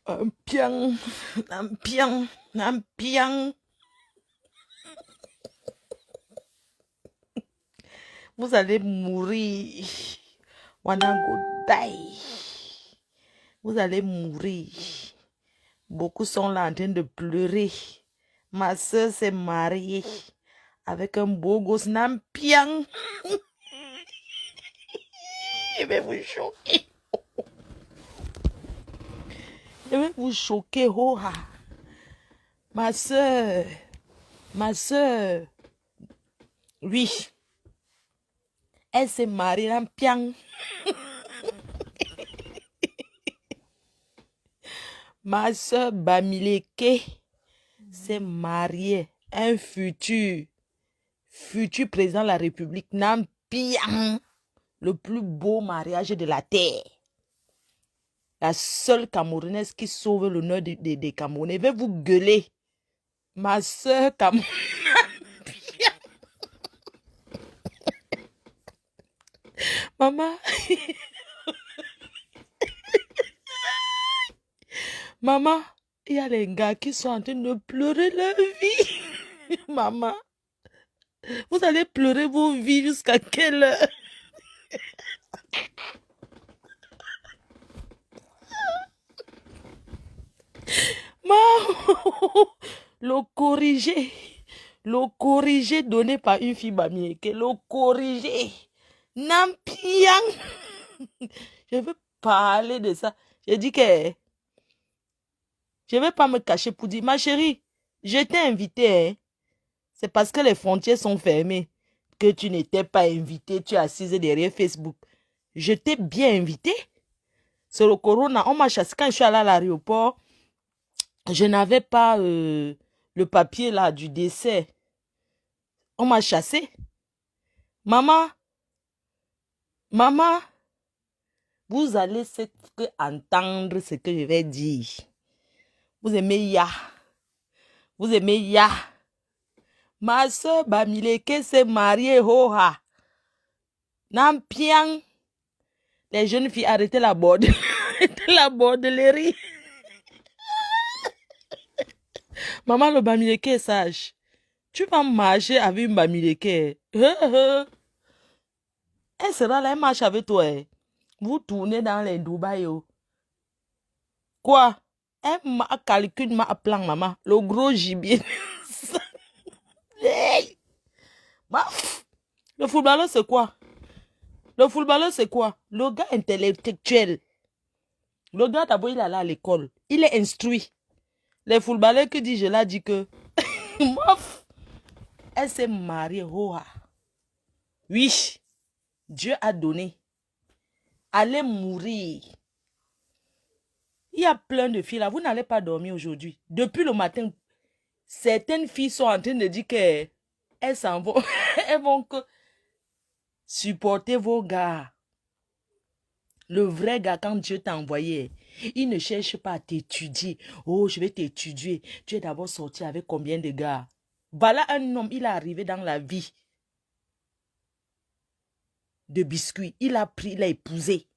Un piang, un piang, un piang. Vous allez mourir. Wanna go die. Vous allez mourir. Beaucoup sont là en train de pleurer. Ma soeur s'est mariée avec un beau gosse Nampiang. Je vais vous choquer. Je vais vous choquer, Hoha. Ma soeur, oui, elle s'est mariée Nampiang. Ma soeur Bamileke s'est mariée un futur président de la République Nampiang. Le plus beau mariage de la terre. La seule Camerounaise qui sauve l'honneur des Camerounais. Je vais vous gueuler. Ma soeur Camerounaise. Maman. Maman, il y a les gars qui sont en train de pleurer leur vie. Maman, vous allez pleurer vos vies jusqu'à quelle heure? Maman, le corrigé donné par une fille bamieke, le corrigé, Nampiang. Je veux parler de ça. J'ai dit que je ne vais pas me cacher pour dire, ma chérie, je t'ai invité. Hein. C'est parce que les frontières sont fermées que tu n'étais pas invité. Tu es assise derrière Facebook. Je t'ai bien invité. C'est le corona. On m'a chassé quand je suis allée à l'aéroport. Je n'avais pas le papier là du décès. On m'a chassé. Maman, vous allez entendre ce que je vais dire. Vous aimez Ya. Vous aimez Ya. Ma soeur Bamileke s'est mariée, Hoha. Nampiang. Les jeunes filles, arrêtez la bordellerie. Arrêtez la bordellerie. Maman, le Bamileke est sage. Tu vas marcher avec une Bamileke. Elle sera là, elle marche avec toi. Vous tournez dans les Dubaï. Quoi? Elle m'a calculé, m'a plan, maman. Le gros gibier. Hey! Le footballeur, c'est quoi? Le footballeur, c'est quoi? Le gars intellectuel. Le gars, d'abord, il est allé à l'école. Il est instruit. Les footballeurs qui disent, je l'ai dit que... Elle s'est mariée. Hoa. Oui. Dieu a donné. Allez mourir. Il y a plein de filles là. Vous n'allez pas dormir aujourd'hui. Depuis le matin, certaines filles sont en train de dire qu'elles s'en vont. Elles vont que supporter vos gars. Le vrai gars, quand Dieu t'a envoyé, il ne cherche pas à t'étudier. Oh, je vais t'étudier. Tu es d'abord sorti avec combien de gars? Voilà un homme, il est arrivé dans la vie de biscuit. Il a pris, il a épousé.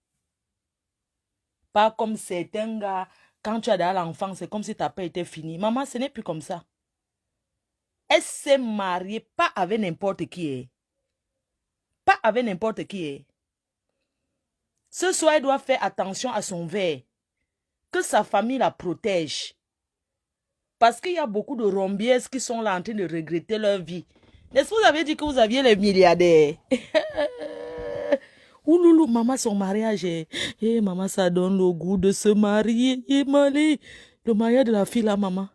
Pas comme certains gars, quand tu as dans l'enfant, c'est comme si ta paix était finie. Maman, ce n'est plus comme ça. Elle s'est mariée, pas avec n'importe qui. Pas avec n'importe qui. Ce soir, elle doit faire attention à son verre. Que sa famille la protège. Parce qu'il y a beaucoup de rombières qui sont là en train de regretter leur vie. N'est-ce que vous avez dit que vous aviez les milliardaires? Ouloulou, maman, son mariage. Maman, ça donne le goût de se marier. Le mariage de la fille là, maman.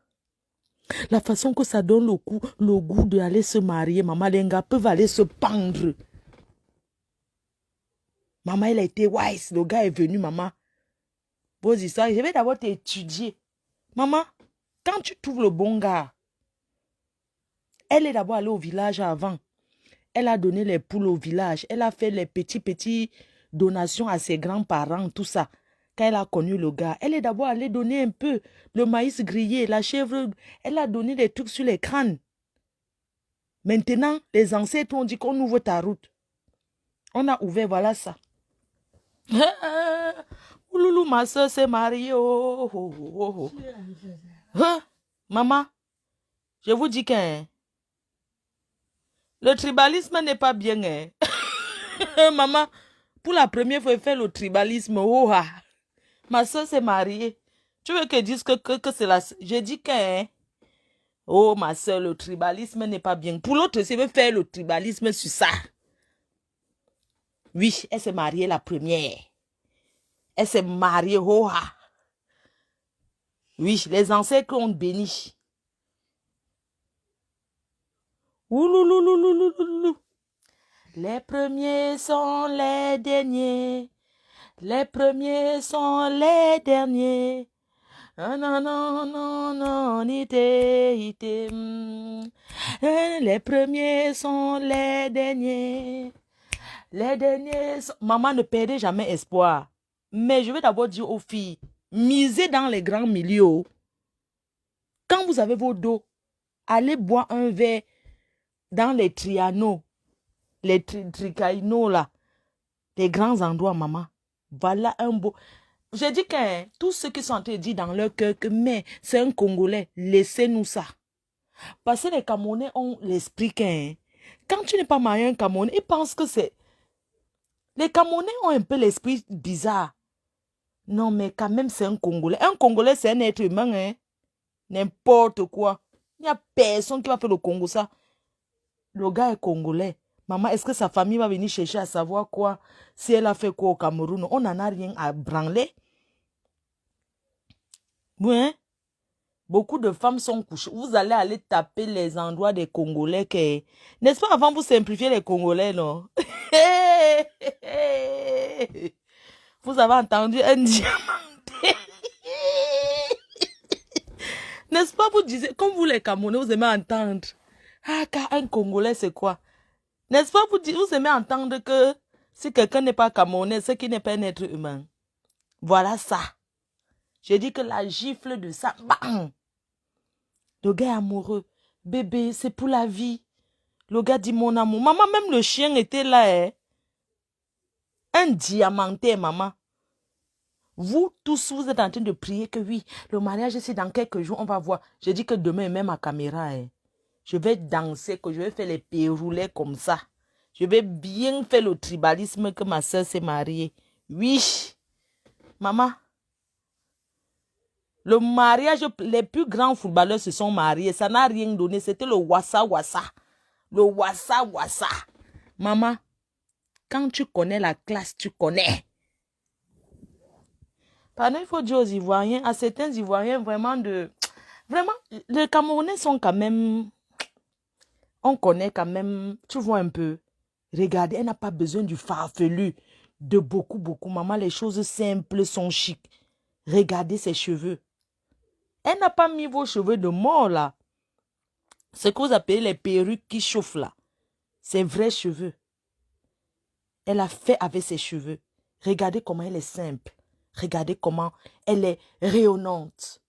La façon que ça donne le goût d'aller se marier, maman, les gars peuvent aller se pendre. Maman, elle a été wise. Le gars est venu, maman. Vos histoires, je vais d'abord t'étudier. Maman, quand tu trouves le bon gars, elle est d'abord allée au village avant. Elle a donné les poules au village. Elle a fait les petits donations à ses grands-parents, tout ça. Quand elle a connu le gars, elle est d'abord allée donner un peu le maïs grillé, la chèvre. Elle a donné des trucs sur les crânes. Maintenant, les ancêtres ont dit qu'on ouvre ta route. On a ouvert, voilà ça. Ouloulou, ma soeur s'est mariée. Oh, oh, oh, oh. Hein? Maman, je vous dis que hein, le tribalisme n'est pas bien. Hein. Maman, pour la première fois, il fait le tribalisme. Oh, ah. Ma soeur s'est mariée. Tu veux que je dise que c'est la... Je dis que... Hein, oh, ma soeur, le tribalisme n'est pas bien. Pour l'autre, c'est veut faire le tribalisme sur ça. Oui, elle s'est mariée la première. Elle s'est mariée. Oh, ah. Oui, les ancêtres ont béni. Ouloulouloulouloulou. Les premiers sont les derniers. Les premiers sont les derniers. Non, non, non, non, non, ité. Les premiers sont les derniers. Les derniers sont... Maman, ne perdez jamais espoir. Mais je vais d'abord dire aux filles, misez dans les grands milieux. Quand vous avez vos dos, allez boire un verre dans les trianos, les tricaïnos là, les grands endroits, maman. Voilà un beau... J'ai dit que hein, tous ceux qui sont en train de dire dans leur cœur que mais c'est un Congolais, laissez-nous ça. Parce que les Camerounais ont l'esprit que hein, quand tu n'es pas marié à un Camerounais, ils pensent que c'est... Les Camerounais ont un peu l'esprit bizarre. Non, mais quand même, c'est un Congolais. Un Congolais, c'est un être humain. Hein? N'importe quoi. Il n'y a personne qui va faire le Congo ça. Le gars est Congolais. Maman, est-ce que sa famille va venir chercher à savoir quoi? Si elle a fait quoi au Cameroun? On n'en a rien à branler. Oui, hein? Beaucoup de femmes sont couchées. Vous allez aller taper les endroits des Congolais. N'est-ce pas avant vous simplifier les Congolais, non? Vous avez entendu un diamanté. N'est-ce pas, vous disiez, comme vous les Camerounais, vous aimez entendre. Ah, car un Congolais, c'est quoi? N'est-ce pas, vous aimez entendre que si quelqu'un n'est pas Camerounais, c'est qu'il n'est pas un être humain. Voilà ça. J'ai dit que la gifle de ça, bam! Le gars est amoureux. Bébé, c'est pour la vie. Le gars dit mon amour. Maman, même le chien était là. Hein? Un diamanté, maman. Vous tous, vous êtes en train de prier que oui, le mariage, c'est dans quelques jours, on va voir. J'ai dit que demain, même ma caméra, hein, je vais danser, que je vais faire les péroulés comme ça. Je vais bien faire le tribalisme que ma soeur s'est mariée. Oui, maman. Le mariage, les plus grands footballeurs se sont mariés. Ça n'a rien donné. C'était le wassa-wassa. Le wassa-wassa. Maman, quand tu connais la classe, tu connais. Pardon, il faut dire aux Ivoiriens, à certains Ivoiriens, vraiment, les Camerounais sont quand même... On connaît quand même, tu vois un peu. Regardez, elle n'a pas besoin du farfelu, de beaucoup, beaucoup. Maman, les choses simples sont chic. Regardez ses cheveux. Elle n'a pas mis vos cheveux de mort, là. Ce que vous appelez les perruques qui chauffent, là. Ses vrais cheveux. Elle a fait avec ses cheveux. Regardez comment elle est simple. Regardez comment elle est rayonnante.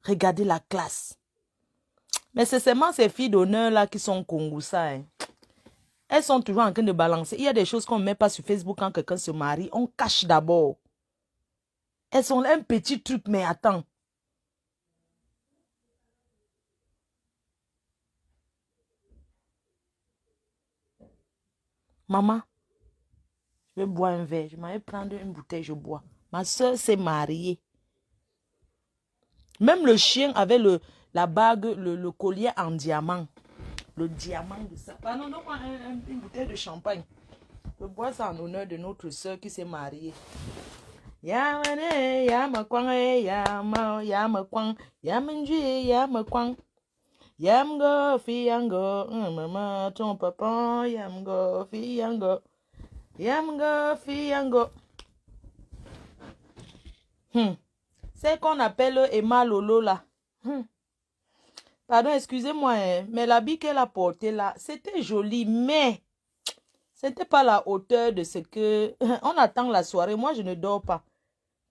Regardez la classe. Mais c'est seulement ces filles d'honneur là qui sont Kongoussa. Hein. Elles sont toujours en train de balancer. Il y a des choses qu'on ne met pas sur Facebook quand quelqu'un se marie. On cache d'abord. Elles sont un petit truc, mais attends. Maman, je vais boire un verre. Je m'en vais prendre une bouteille, je bois. Ma soeur s'est mariée. Même le chien avait la bague, le collier en diamant. Le diamant de ça. Pardon, donne-moi une bouteille de champagne. Je bois ça en honneur de notre soeur qui s'est mariée. Yamane, yamakwang, yamakwang, yamanji, yamakwang. Yamgo, fiyango, maman, ton papa, yamgo, fiyango. Yamgo, fiyango. C'est qu'on appelle Emma Lolo là. Pardon, excusez-moi, hein, mais l'habit qu'elle a porté là, c'était joli, mais c'était pas la hauteur de ce que... On attend la soirée, moi je ne dors pas.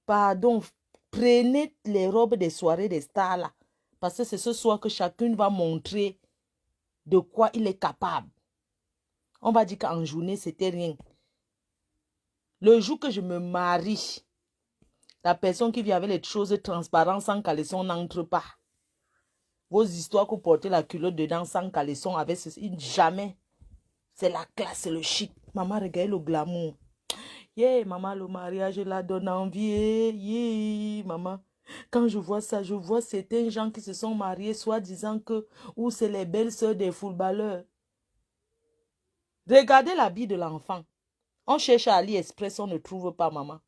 Pardon, prenez les robes des soirées des stars là. Parce que c'est ce soir que chacune va montrer de quoi il est capable. On va dire qu'en journée, c'était rien. Le jour que je me marie, La personne qui vient avec les choses transparentes sans caleçon n'entre pas. Vos histoires que vous portez la culotte dedans sans caleçon avec ceci, jamais. C'est la classe, c'est le chic. Maman, regardez le glamour. Yeah, maman, le mariage là donne envie. Yeah, maman. Quand je vois ça, je vois certains gens qui se sont mariés, soi-disant que, ou c'est les belles-sœurs des footballeurs. Regardez l'habit de l'enfant. On cherche à AliExpress, on ne trouve pas, maman.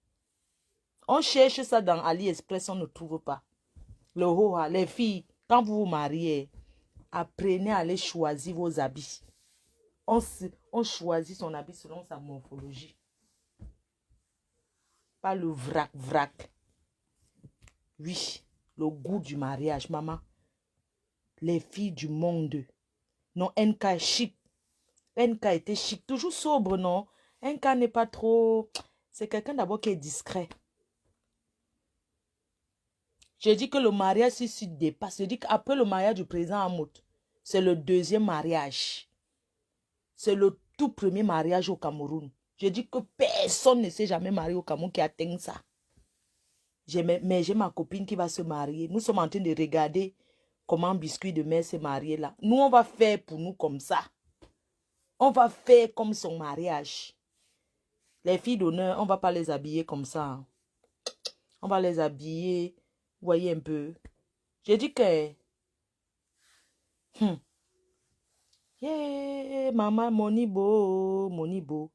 On cherche ça dans AliExpress, on ne trouve pas. Le hoa, les filles, quand vous vous mariez, apprenez à aller choisir vos habits. On choisit son habit selon sa morphologie. Pas le vrac. Oui, le goût du mariage, maman. Les filles du monde. Non, NK est chic. NK était chic, toujours sobre, non? NK n'est pas trop... C'est quelqu'un d'abord qui est discret. Je dis que le mariage, si dépasse, je dis qu'après le mariage du président Hamout, c'est le deuxième mariage. C'est le tout premier mariage au Cameroun. Je dis que personne ne s'est jamais marié au Cameroun qui atteint ça. Mais j'ai ma copine qui va se marier. Nous sommes en train de regarder comment Biscuit de Mère s'est marié là. Nous, on va faire pour nous comme ça. On va faire comme son mariage. Les filles d'honneur, on ne va pas les habiller comme ça. On va les habiller, vous voyez un peu. J'ai dit que... Yeah, maman, Monibo, Monibo.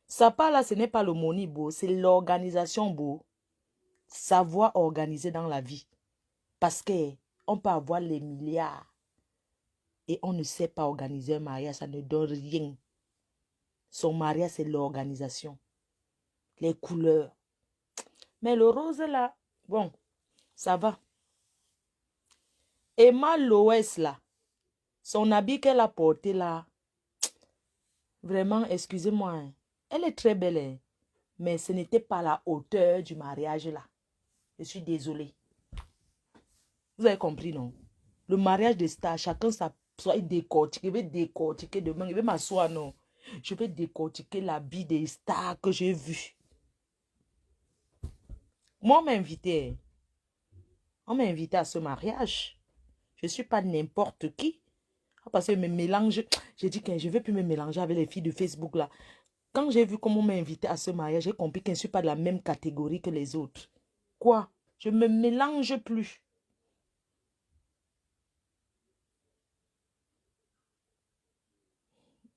Ça pas là, ce n'est pas le Monibo, c'est l'organisation beau. Savoir organiser dans la vie. Parce que on peut avoir les milliards et on ne sait pas organiser un mariage, ça ne donne rien. Son mariage, c'est l'organisation. Les couleurs. Mais le rose là, bon, ça va. Emma Loès là, son habit qu'elle a porté là, vraiment, excusez-moi, hein, elle est très belle, hein, mais ce n'était pas la hauteur du mariage là. Je suis désolée. Vous avez compris, non? Le mariage des stars, chacun soit décortiqué. Je vais décortiquer demain, je vais m'asseoir, non? Je vais décortiquer l'habit des stars que j'ai vu. Moi, on m'a invité. On m'a invité à ce mariage. Je ne suis pas n'importe qui. Parce que je me mélange. J'ai dit que je ne vais plus me mélanger avec les filles de Facebook là. Quand j'ai vu comment on m'a invité à ce mariage, j'ai compris que je ne suis pas de la même catégorie que les autres. Quoi? Je ne me mélange plus.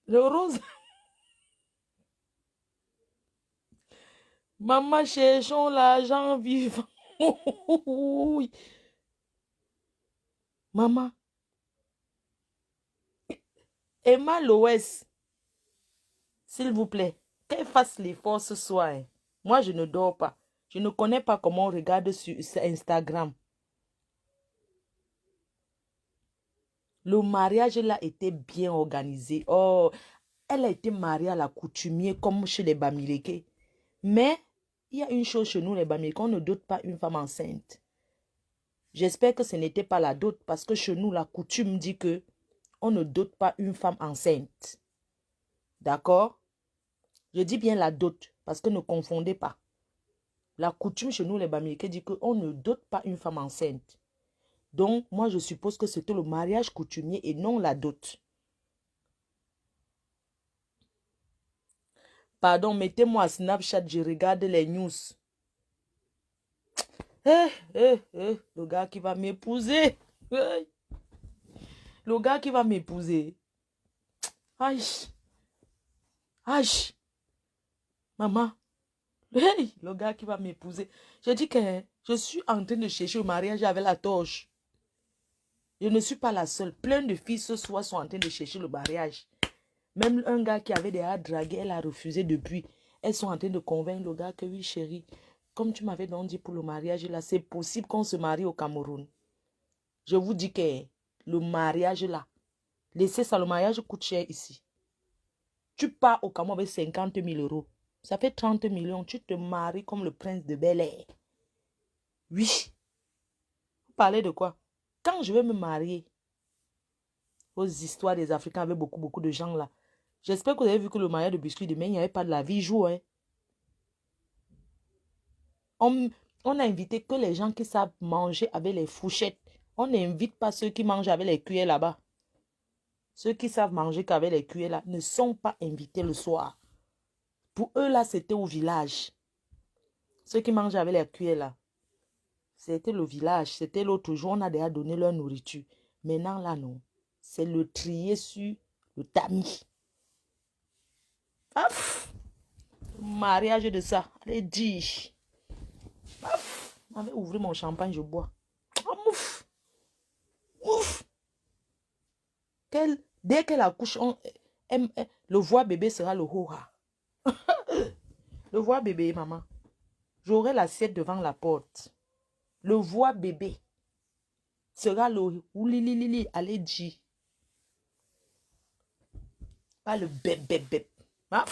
Le rose. Maman, cherchons l'argent vivant. Maman. Emma Loès, s'il vous plaît, qu'elle fasse l'effort ce soir. Hein. Moi, je ne dors pas. Je ne connais pas comment on regarde sur Instagram. Le mariage là était bien organisé. Oh, elle a été mariée à la coutumier comme chez les Bamileke. Mais il y a une chose chez nous, les Bamileke, on ne dote pas une femme enceinte. J'espère que ce n'était pas la dot parce que chez nous, la coutume dit que on ne dote pas une femme enceinte. D'accord? Je dis bien la dot parce que ne confondez pas. La coutume chez nous, les Bamileke, dit qu'on ne dote pas une femme enceinte. Donc, moi, je suppose que c'était le mariage coutumier et non la dot. Pardon, mettez-moi à Snapchat, je regarde les news. Le gars qui va m'épouser. Le gars qui va m'épouser. Aïe. Aïe. Maman. Hey, le gars qui va m'épouser. Je dis que je suis en train de chercher le mariage avec la torche. Je ne suis pas la seule. Plein de filles ce soir sont en train de chercher le mariage. Même un gars qui avait déjà dragué, elle a refusé depuis. Elles sont en train de convaincre le gars que oui, chérie, comme tu m'avais donc dit pour le mariage là, c'est possible qu'on se marie au Cameroun. Je vous dis que le mariage là, laissez ça, le mariage coûte cher ici. Tu pars au Cameroun avec 50 000 euros. Ça fait 30 millions. Tu te maries comme le prince de Bel-Air. Oui. Vous parlez de quoi? Quand je vais me marier, aux histoires des Africains avec beaucoup de gens là, j'espère que vous avez vu que le mariage de Biscuit de Main, il n'y avait pas de la vie jour. Hein. On a invité que les gens qui savent manger avec les fourchettes. On n'invite pas ceux qui mangent avec les cuillères là-bas. Ceux qui savent manger qu'avec les cuillères là ne sont pas invités le soir. Pour eux là, c'était au village. Ceux qui mangent avec les cuillères là, c'était le village. C'était l'autre jour, on a déjà donné leur nourriture. Maintenant là, non. C'est le trier sur le tamis. Paf! Mariage de ça. Allez, dis. Paf! Je vais ouvrir mon champagne, je bois. Ah, mouf! Ouf! Dès qu'elle accouche, le voix bébé sera le hora. Le voix bébé, maman. J'aurai l'assiette devant la porte. Le voix bébé sera le oulililili. Allez, dis. Pas le bébé bébé. Ah,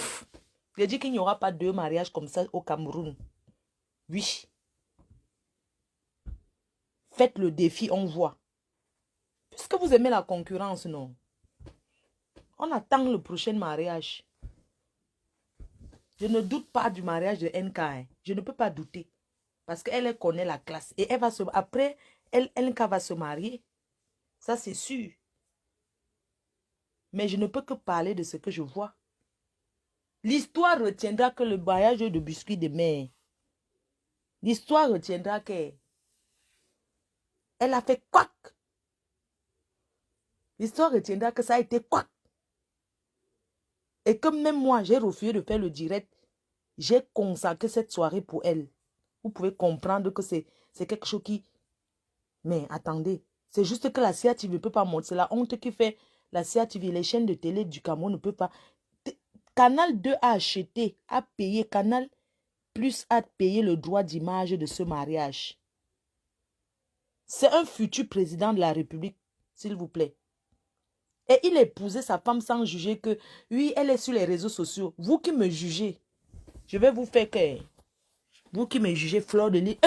je dis qu'il n'y aura pas deux mariages comme ça au Cameroun. Oui. Faites le défi, on voit. Puisque vous aimez la concurrence, non? On attend le prochain mariage. Je ne doute pas du mariage de NK. Hein. Je ne peux pas douter. Parce qu'elle connaît la classe. Et elle va se... Après, NK va se marier. Ça, c'est sûr. Mais je ne peux que parler de ce que je vois. L'histoire retiendra que le mariage de biscuits de mer. L'histoire retiendra qu'elle a fait quoi? L'histoire retiendra que ça a été quoi? Et comme même moi, j'ai refusé de faire le direct, j'ai consacré cette soirée pour elle. Vous pouvez comprendre que c'est quelque chose qui... Mais attendez, c'est juste que la CATV ne peut pas monter. C'est la honte qui fait la CATV. Les chaînes de télé du Cameroun ne peuvent pas... Canal 2 a acheté, a payé. Canal Plus a payé le droit d'image de ce mariage. C'est un futur président de la République, s'il vous plaît. Et il épousait sa femme sans juger que, oui, elle est sur les réseaux sociaux. Vous qui me jugez, je vais vous faire que... Vous qui me jugez, fleur de lit.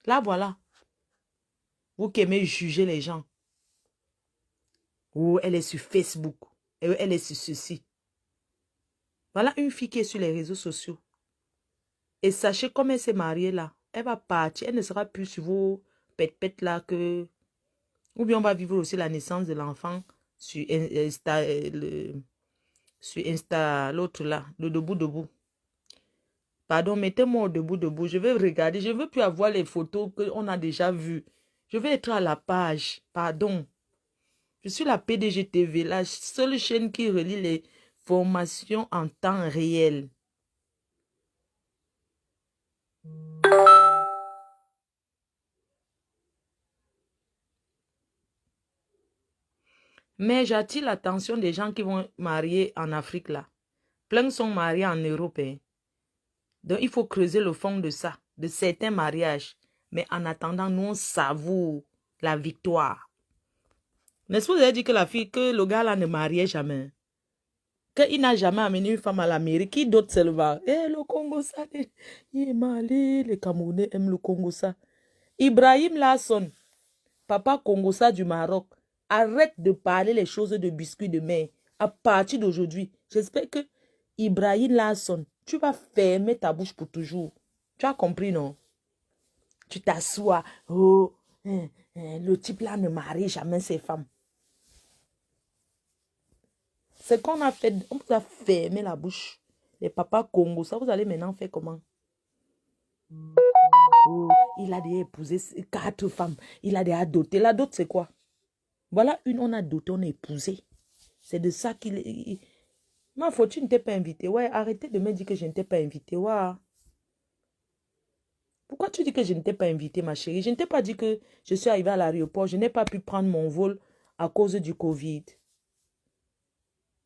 Là, voilà. Vous qui aimez juger les gens. Oh, elle est sur Facebook. Elle est sur ceci. Voilà une fille qui est sur les réseaux sociaux. Et sachez, comme elle s'est mariée là, elle va partir. Elle ne sera plus sur vos pète-pète là que... Ou bien on va vivre aussi la naissance de l'enfant sur Insta, sur Insta, l'autre là, le debout. Pardon, mettez-moi au debout. Je vais regarder. Je ne veux plus avoir les photos qu'on a déjà vues. Je vais être à la page. Pardon. Je suis la PDG TV, la seule chaîne qui relie les formations en temps réel. Mais j'attire l'attention des gens qui vont marier en Afrique là. Plein sont mariés en Europe. Hein. Donc il faut creuser le fond de ça, de certains mariages. Mais en attendant, nous on savoure la victoire. N'est-ce pas vous avez dit que la fille, que le gars là ne mariait jamais? Qu'il n'a jamais amené une femme à la mairie. Qui d'autre se le va? Eh, le Congo ça, il est malé. Les Camerounais aiment le Congo ça. Ibrahim Lasson, papa Congo ça du Maroc, arrête de parler les choses de biscuits de mer. À partir d'aujourd'hui, j'espère que Ibrahim Lasson, tu vas fermer ta bouche pour toujours. Tu as compris, non? Tu t'assois. Oh, le type là ne marie jamais ses femmes. C'est qu'on a fait, on vous a fermé la bouche. Les papas Congo, ça vous allez maintenant faire comment? Oh, il a déjà épousé 4 femmes. Il a déjà doté. La dot, c'est quoi? Voilà une, on a doté, on a épousé. C'est de ça qu'il est. Ma faute, tu ne t'es pas invité. Ouais, arrêtez de me dire que je ne t'ai pas invité. Ouais. Pourquoi tu dis que je ne t'ai pas invité, ma chérie? Je ne t'ai pas dit que je suis arrivée à l'aéroport. Je n'ai pas pu prendre mon vol à cause du Covid.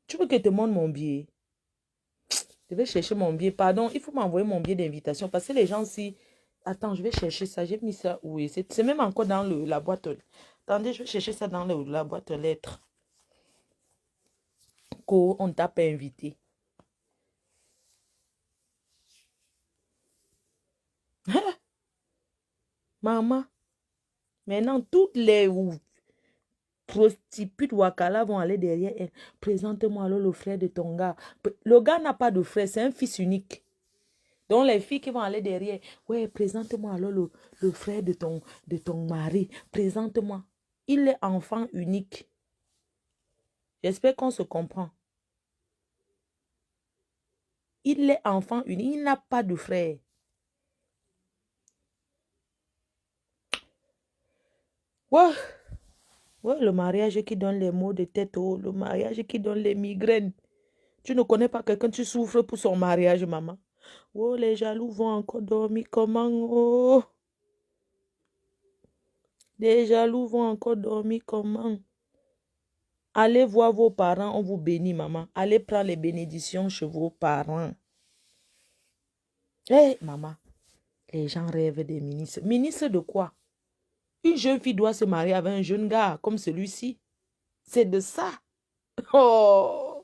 Tu veux que je te montre mon billet? Je vais chercher mon billet. Pardon, il faut m'envoyer mon billet d'invitation. Parce que les gens, si... Attends, je vais chercher ça. J'ai mis ça où? C'est même encore dans la boîte. Attendez, je vais chercher ça dans la boîte aux lettres. Qu'on ne t'a pas invité. Maman, maintenant, toutes les prostituées Wakala vont aller derrière elle. Présente-moi alors le frère de ton gars. Le gars n'a pas de frère, c'est un fils unique. Donc, les filles qui vont aller derrière, ouais, présente-moi alors le frère de ton mari. Présente-moi. Il est enfant unique. J'espère qu'on se comprend. Il est enfant unique. Il n'a pas de frère. Ouais. Ouais, le mariage qui donne les maux de tête, oh, le mariage qui donne les migraines. Tu ne connais pas quelqu'un, tu souffres pour son mariage, maman. Oh, les jaloux vont encore dormir comment? Oh, les jaloux vont encore dormir comment? Allez voir vos parents, on vous bénit, maman. Allez prendre les bénédictions chez vos parents. Hé, maman, les gens rêvent des ministres. Ministre de quoi? Une jeune fille doit se marier avec un jeune gars comme celui-ci. C'est de ça. Oh!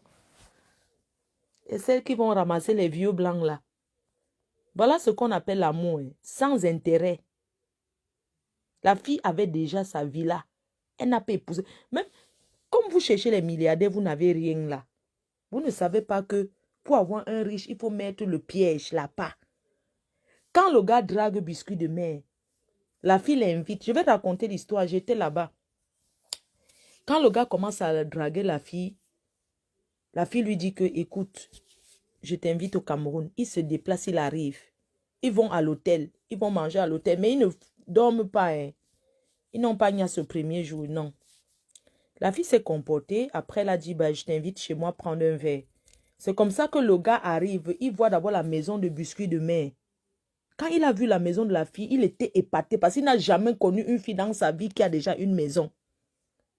Et celles qui vont ramasser les vieux blancs là. Voilà ce qu'on appelle l'amour, hein, sans intérêt. La fille avait déjà sa vie là. Elle n'a pas épousé. Même comme vous cherchez les milliardaires, vous n'avez rien là. Vous ne savez pas que pour avoir un riche, il faut mettre le piège là-bas. Quand le gars drague biscuit de mer, la fille l'invite. Je vais raconter l'histoire, j'étais là-bas. Quand le gars commence à draguer la fille lui dit que, écoute, je t'invite au Cameroun. Il se déplace, il arrive. Ils vont à l'hôtel, ils vont manger à l'hôtel, mais ils ne dorment pas. Hein. Ils n'ont pas mis ce premier jour, non. La fille s'est comportée. Après, elle a dit, bah, je t'invite chez moi prendre un verre. C'est comme ça que le gars arrive. Il voit d'abord la maison de biscuits de mer. Quand il a vu la maison de la fille, il était épaté parce qu'il n'a jamais connu une fille dans sa vie qui a déjà une maison.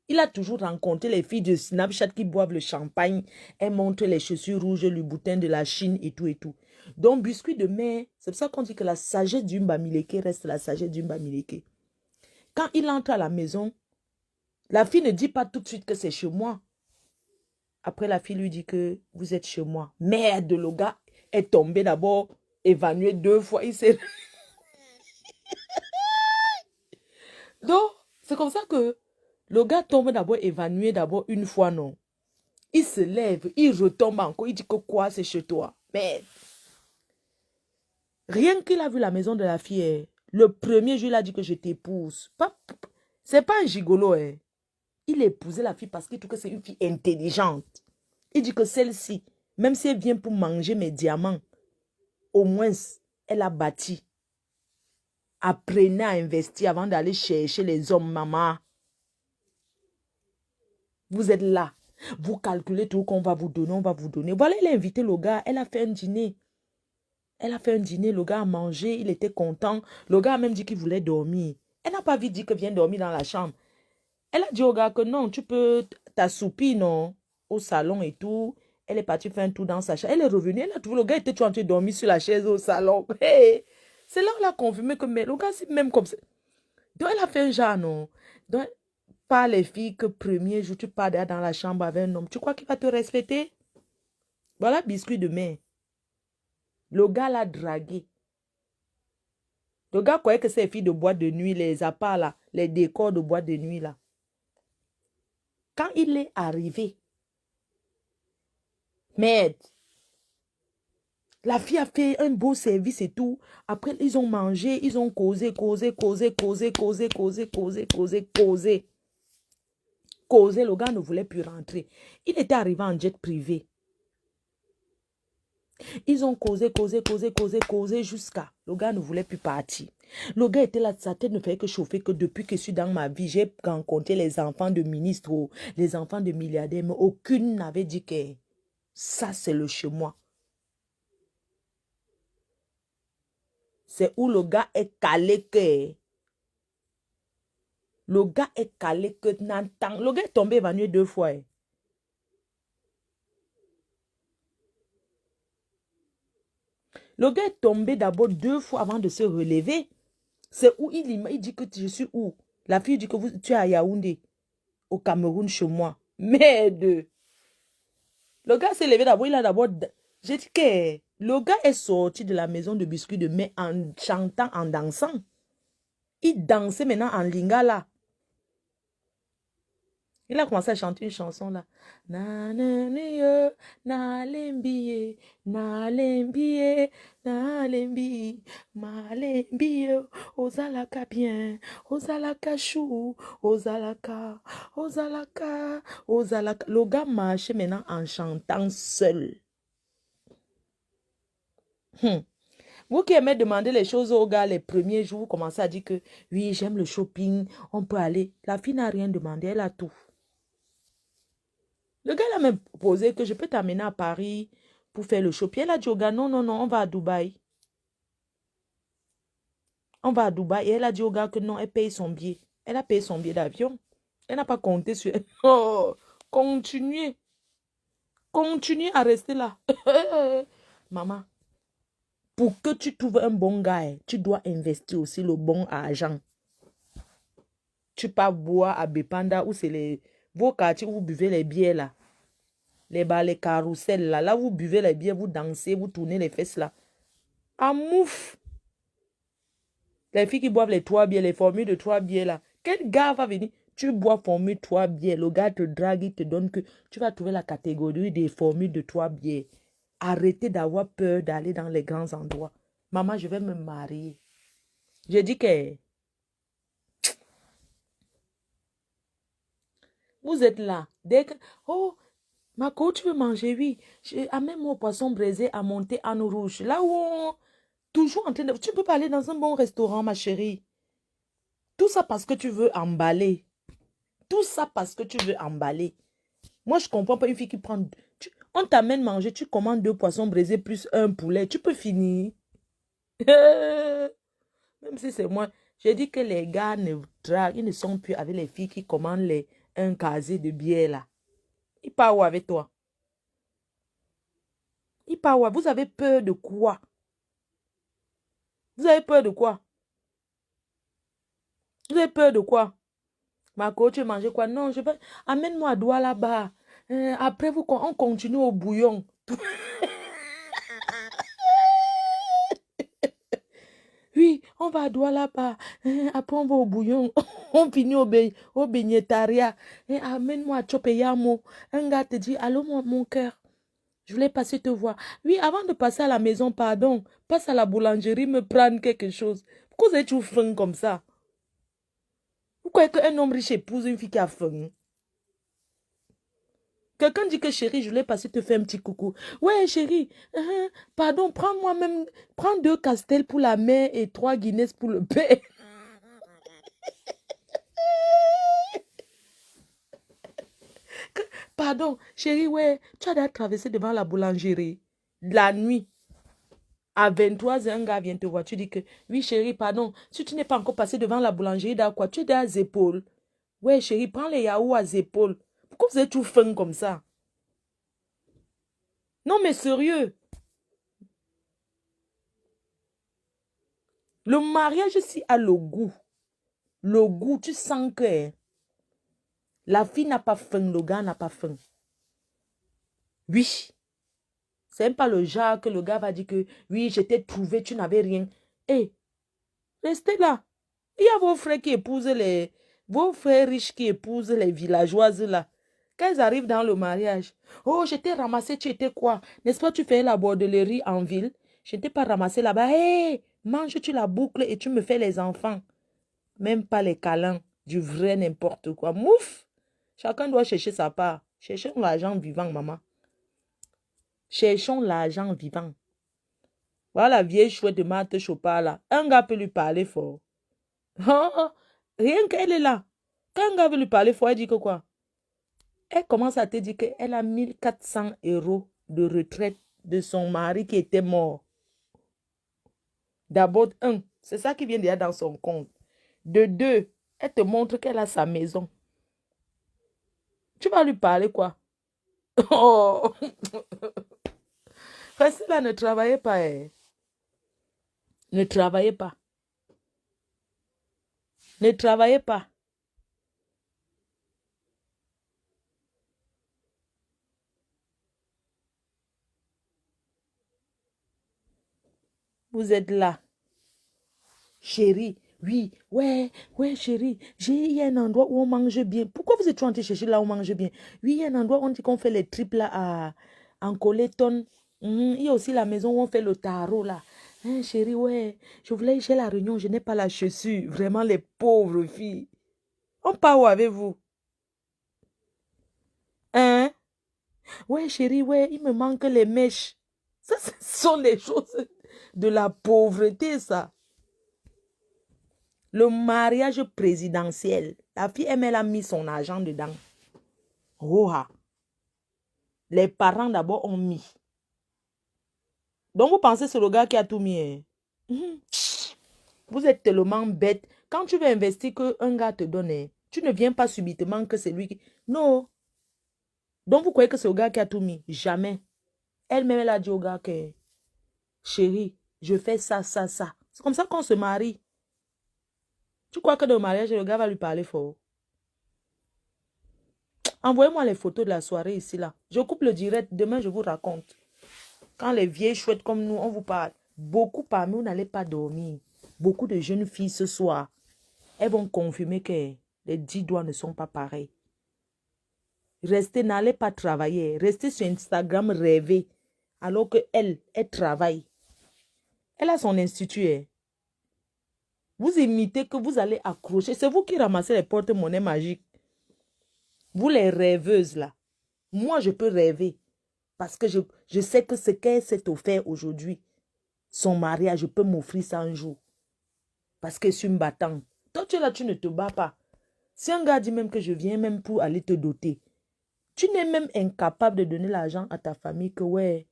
Il a toujours rencontré les filles de Snapchat qui boivent le champagne. Elles montrent les chaussures rouges, le boutin de la Chine et tout et tout. Donc, biscuit de mer, c'est pour ça qu'on dit que la sagesse du Mbamileke reste la sagesse du Mbamileke. Quand il entre à la maison, la fille ne dit pas tout de suite que c'est chez moi. Après, la fille lui dit que vous êtes chez moi. Merde, le gars est tombé d'abord, évanoui 2 fois. Il s'est... Donc, c'est comme ça que le gars tombe d'abord évanoui d'abord une fois, non. Il se lève, il retombe encore. Il dit que quoi, c'est chez toi. Merde. Rien qu'il a vu la maison de la fille, le premier jour, il a dit que je t'épouse. C'est pas un gigolo. Il a épousé la fille parce qu'il trouve que c'est une fille intelligente. Il dit que celle-ci, même si elle vient pour manger mes diamants, au moins, elle a bâti. Apprenez à investir avant d'aller chercher les hommes, maman. Vous êtes là. Vous calculez tout qu'on va vous donner, on va vous donner. Voilà, elle a invité le gars. Elle a fait un dîner. Elle a fait un dîner, le gars a mangé, il était content. Le gars a même dit qu'il voulait dormir. Elle n'a pas vite dit que viens dormir dans la chambre. Elle a dit au gars que non, tu peux t'assoupir, non, au salon et tout. Elle est partie faire un tour dans sa chambre. Elle est revenue, elle a trouvé le gars était en train de dormir sur la chaise au salon. Hey! C'est là où elle a confirmé que mais le gars, c'est même comme ça. Donc, elle a fait un genre, non. Donc, pas les filles que premier jour, tu pars dans la chambre avec un homme. Tu crois qu'il va te respecter? Voilà, biscuit de mer. Le gars l'a dragué. Le gars croyait que ces filles de boîte de nuit, les appâts là, les décors de boîte de nuit là. Quand il est arrivé, merde, la fille a fait un beau service et tout. Après, ils ont mangé, ils ont causé. Le gars ne voulait plus rentrer. Il était arrivé en jet privé. Ils ont causé jusqu'à... Le gars ne voulait plus partir. Le gars était là, sa tête ne faisait que chauffer que depuis que je suis dans ma vie, j'ai rencontré les enfants de ministres, les enfants de milliardaires, mais aucune n'avait dit que ça, c'est le chez moi. C'est où le gars est calé que... Le gars est calé que n'entend. Le gars est tombé évanoui 2 fois. Le gars est tombé d'abord 2 fois avant de se relever. C'est où il dit que je suis où? La fille dit que tu es à Yaoundé, au Cameroun, chez moi. Merde. Le gars s'est levé d'abord, il a d'abord... J'ai dit que le gars est sorti de la maison de biscuits de mai en chantant, en dansant. Il dansait maintenant en lingala. Il a commencé à chanter une chanson là. Na lembiye, malembi, malembi, ozalaka bien, ozalaka chou, ozalaka, ozalaka, ozalaka. Le gars marchait maintenant en chantant seul. Vous qui aimez demander les choses aux gars les premiers jours, vous commencez à dire que oui, j'aime le shopping, on peut aller. La fille n'a rien demandé, elle a tout. Le gars l'a même proposé que je peux t'amener à Paris pour faire le shopping. Elle a dit au gars, non, non, non, on va à Dubaï. On va à Dubaï. Et elle a dit au gars que non, elle paye son billet. Elle a payé son billet d'avion. Elle n'a pas compté sur elle. Oh, continuez. Continuez à rester là. Maman, pour que tu trouves un bon gars, tu dois investir aussi le bon argent. Tu peux boire à Bepanda où c'est vos quartiers où vous buvez les bières là. Les carousels là. Là, vous buvez les bières, vous dansez, vous tournez les fesses là. À mouf. Les filles qui boivent les 3 bières, les formules de 3 bières là. Quel gars va venir? Tu bois formule 3 bières. Le gars te drague, il te donne que tu vas trouver la catégorie des formules de 3 bières. Arrêtez d'avoir peur d'aller dans les grands endroits. Maman, je vais me marier. J'ai dit que vous êtes là. Dès que, oh, Marco, tu veux manger? Oui. Amène-moi au poisson braisé à monter en eau rouge. Là où on... Toujours en train de... Tu peux pas aller dans un bon restaurant, ma chérie. Tout ça parce que tu veux emballer. Tout ça parce que tu veux emballer. Moi, je comprends pas une fille qui prend... On t'amène manger, tu commandes 2 poissons braisés plus 1 poulet. Tu peux finir. Même si c'est moi. J'ai dit que les gars ne draguent, ils ne sont plus avec les filles qui commandent un casier de bière là. Ils partent où avec toi? Ils partent où? Vous avez peur de quoi? Vous avez peur de quoi? Vous avez peur de quoi? Marco, tu veux manger quoi? Non, je vais... Amène-moi à Douala là-bas. Après, on continue au bouillon. Oui, on va à Douala là-bas. Après, on va au bouillon. On finit au beignetaria. Amène-moi à Chopeyamo. Un gars te dit, allô, mon cœur. Je voulais passer te voir. Oui, avant de passer à la maison, pardon, passe à la boulangerie, me prendre quelque chose. Pourquoi vous êtes toujours faim comme ça? Pourquoi qu'un homme riche épouse une fille qui a faim? Quelqu'un dit que chérie, je voulais passer te faire un petit coucou. Ouais, chérie, pardon, prends-moi même, prends 2 castels pour la mère et 3 Guinness pour le père. Pardon, chérie, ouais, tu as déjà traversé devant la boulangerie la nuit. À 23h, un gars vient te voir. Tu dis que, oui, chérie, pardon, si tu n'es pas encore passé devant la boulangerie, dans quoi? Tu es à épaules. Ouais, chérie, prends les yaourts à épaules. Pourquoi vous êtes tout fin comme ça? Non, mais sérieux. Le mariage ici a le goût. Le goût, tu sens que la fille n'a pas faim, le gars n'a pas faim. Oui. C'est même pas le genre que le gars va dire que, oui, je t'ai trouvé, tu n'avais rien. Hé, restez là. Il y a vos frères qui épousent vos frères riches qui épousent les villageoises là. Quand ils arrivent dans le mariage, oh, je t'ai ramassé, tu étais quoi? N'est-ce pas, tu fais la bordellerie en ville? Je ne t'ai pas ramassé là-bas. Hé, mange, tu la boucles et tu me fais les enfants. Même pas les câlins, du vrai n'importe quoi. Mouf! Chacun doit chercher sa part. Cherchons l'argent vivant, maman. Cherchons l'argent vivant. Voilà la vieille chouette de Marthe Chopard là. Un gars peut lui parler fort. Oh, rien qu'elle est là. Quand un gars veut lui parler fort, elle dit que quoi? Elle commence à te dire qu'elle a 1400 € de retraite de son mari qui était mort. D'abord, c'est ça qui vient déjà dans son compte. De 2, elle te montre qu'elle a sa maison. Tu vas lui parler quoi? Oh! Restez là, ne travaillez pas. Ne travaillez pas. Ne travaillez pas. Vous êtes là. Chérie, oui, ouais, chérie, il y a un endroit où on mange bien. Pourquoi vous êtes en train de chercher là où on mange bien? Oui, il y a un endroit où on dit qu'on fait les tripes là en Coleton. Il y a aussi la maison où on fait le tarot là. Hein, chérie, ouais, j'ai la réunion, je n'ai pas la chaussure. Vraiment, les pauvres filles. On part où avec vous? Hein? Ouais, chérie, ouais, il me manque les mèches. Ça, ce sont les choses de la pauvreté, ça. Le mariage présidentiel. La fille, elle a mis son argent dedans. Oh, ah. Les parents d'abord ont mis. Donc, vous pensez que c'est le gars qui a tout mis. Hein? Vous êtes tellement bête. Quand tu veux investir qu'un gars te donne, hein, tu ne viens pas subitement que c'est lui qui... Non. Donc, vous croyez que c'est le gars qui a tout mis? Jamais. Elle-même, elle a dit au gars que, chérie, je fais ça, ça, ça. C'est comme ça qu'on se marie. Tu crois que dans le mariage, le gars va lui parler fort? Envoyez-moi les photos de la soirée ici, là. Je coupe le direct. Demain, je vous raconte. Quand les vieilles chouettes comme nous, on vous parle. Beaucoup parmi nous n'allez pas dormir. Beaucoup de jeunes filles ce soir, elles vont confirmer que les 10 doigts ne sont pas pareils. Restez, n'allez pas travailler. Restez sur Instagram rêver. Alors qu'elle, elle travaille. Elle a son institut. Hein. Vous imitez que vous allez accrocher. C'est vous qui ramassez les porte-monnaies magiques. Vous les rêveuses là. Moi, je peux rêver. Parce que je sais que ce qu'elle s'est offert aujourd'hui, son mariage, je peux m'offrir ça un jour. Parce que je suis une battante. Toi, tu es là, tu ne te bats pas. Si un gars dit même que je viens même pour aller te doter, tu n'es même incapable de donner l'argent à ta famille que ouais,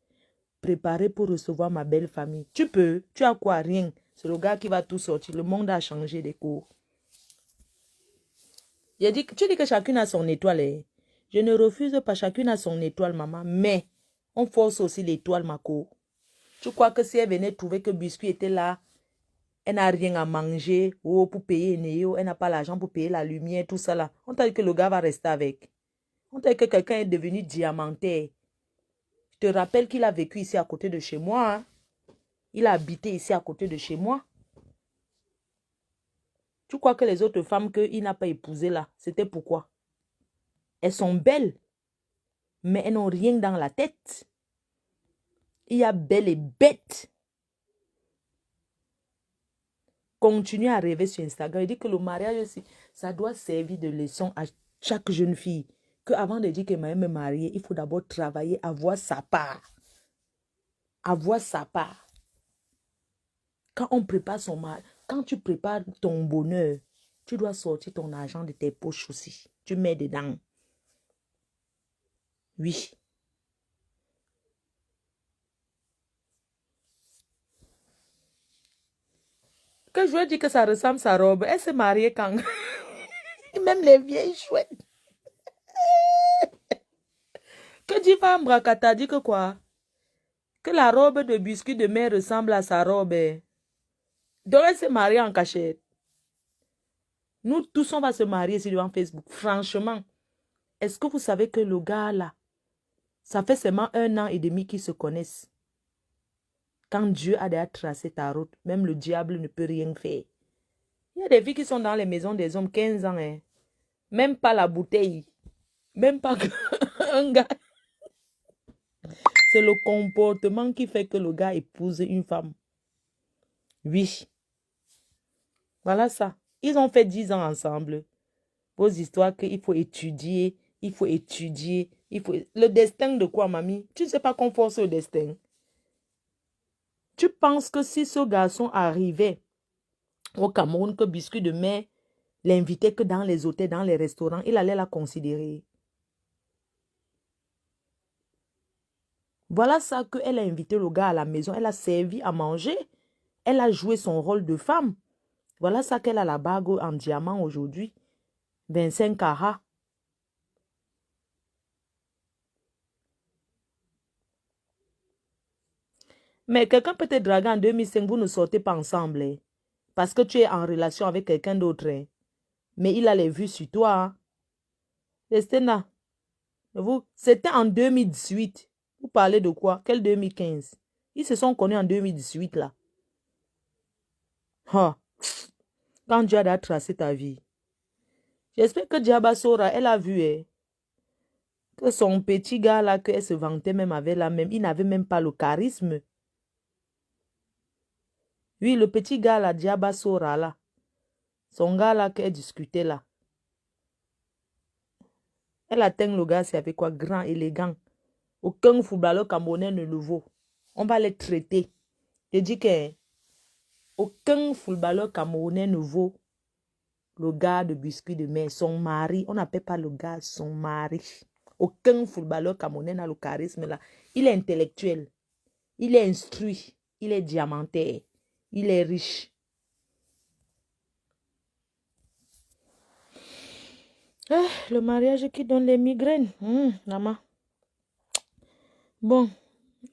préparer pour recevoir ma belle famille. Tu peux, tu as quoi? Rien. C'est le gars qui va tout sortir. Le monde a changé des cours. Tu dis que chacune a son étoile. Hein. Je ne refuse pas, chacune a son étoile, maman. Mais on force aussi l'étoile, ma cour. Tu crois que si elle venait trouver que Biscuit était là, elle n'a rien à manger, oh, pour payer Néo, elle n'a pas l'argent pour payer la lumière, tout ça là. On t'a dit que le gars va rester avec. On t'a dit que quelqu'un est devenu diamantaire. Je te rappelle qu'il a vécu ici à côté de chez moi. Hein. Il a habité ici à côté de chez moi. Tu crois que les autres femmes qu'il n'a pas épousées là, c'était pourquoi? Elles sont belles, mais elles n'ont rien dans la tête. Il y a belle et bête. Continue à rêver sur Instagram. Il dit que le mariage aussi, ça doit servir de leçon à chaque jeune fille. Qu'avant de dire qu'elle m'a me marier, il faut d'abord travailler, avoir sa part. Avoir sa part. Quand on prépare son mariage, quand tu prépares ton bonheur, tu dois sortir ton argent de tes poches aussi. Tu mets dedans. Oui. Que je veux dire que ça ressemble à sa robe. Elle s'est mariée quand? Même les vieilles chouettes. Que dit Fambrakata dit que quoi? Que la robe de biscuit de mère ressemble à sa robe. Donc elle s'est mariée en cachette. Nous tous, on va se marier sur Facebook. Franchement, est-ce que vous savez que le gars là, ça fait seulement 1 an et demi qu'ils se connaissent. Quand Dieu a déjà tracé ta route, même le diable ne peut rien faire. Il y a des filles qui sont dans les maisons des hommes 15 ans. Hein. Même pas la bouteille. Même pas un gars. C'est le comportement qui fait que le gars épouse une femme. Oui. Voilà ça. Ils ont fait 10 ans ensemble. Vos histoires qu'il faut étudier, il faut étudier, il faut... Le destin de quoi, mamie? Tu ne sais pas qu'on force le destin. Tu penses que si ce garçon arrivait au Cameroun, que Biscuit de mer l'invitait que dans les hôtels, dans les restaurants, il allait la considérer. Voilà ça qu'elle a invité le gars à la maison. Elle a servi à manger. Elle a joué son rôle de femme. Voilà ça qu'elle a la bague en diamant aujourd'hui. 25 carats. Mais quelqu'un peut te draguer en 2005, vous ne sortez pas ensemble. Hein, parce que tu es en relation avec quelqu'un d'autre. Hein, mais il a les vues sur toi. Hein. C'était en 2018. Vous parlez de quoi? Quel 2015? Ils se sont connus en 2018 là. Ha. Quand Dieu a tracé ta vie. J'espère que Diaba Sora, elle a vu hein, que son petit gars là, qu'elle se vantait même avec la même, il n'avait même pas le charisme. Oui, le petit gars là, Diaba Sora là. Son gars là qui discutait là. Elle atteint le gars, c'est avec quoi? Grand, élégant. Aucun footballeur camerounais ne le vaut. On va les traiter. Je dis que aucun footballeur camerounais ne vaut le gars de biscuit de mer. Son mari, on n'appelle pas le gars son mari. Aucun footballeur camerounais n'a le charisme là. Il est intellectuel. Il est instruit. Il est diamantaire. Il est riche. Le mariage qui donne les migraines. Maman. Bon,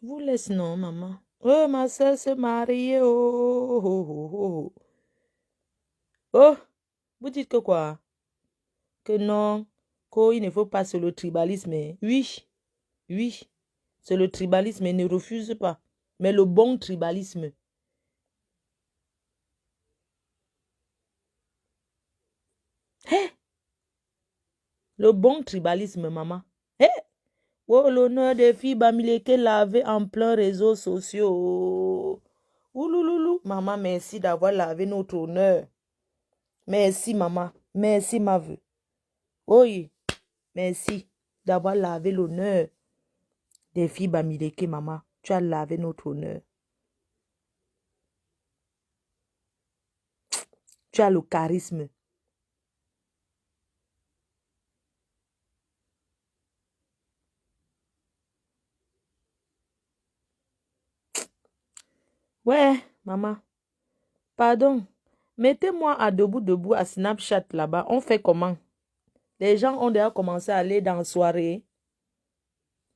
vous laisse non, maman. Oh, ma soeur se marie. Oh, oh, oh, oh. Oh, vous dites que quoi? Que non, qu'il ne faut pas, c'est le tribalisme. Oui, oui, c'est le tribalisme, ne refuse pas. Mais le bon tribalisme. Le bon tribalisme, maman. Oh, l'honneur des filles Bamileke lavé en plein réseaux sociaux. Oulouloulou. Maman, merci d'avoir lavé notre honneur. Merci, maman. Merci, ma veuve. Oui, merci d'avoir lavé l'honneur des filles Bamileke, maman. Tu as lavé notre honneur. Tu as le charisme. Ouais, maman. Pardon. Mettez-moi à debout à Snapchat là-bas. On fait comment? Les gens ont déjà commencé à aller dans la soirée.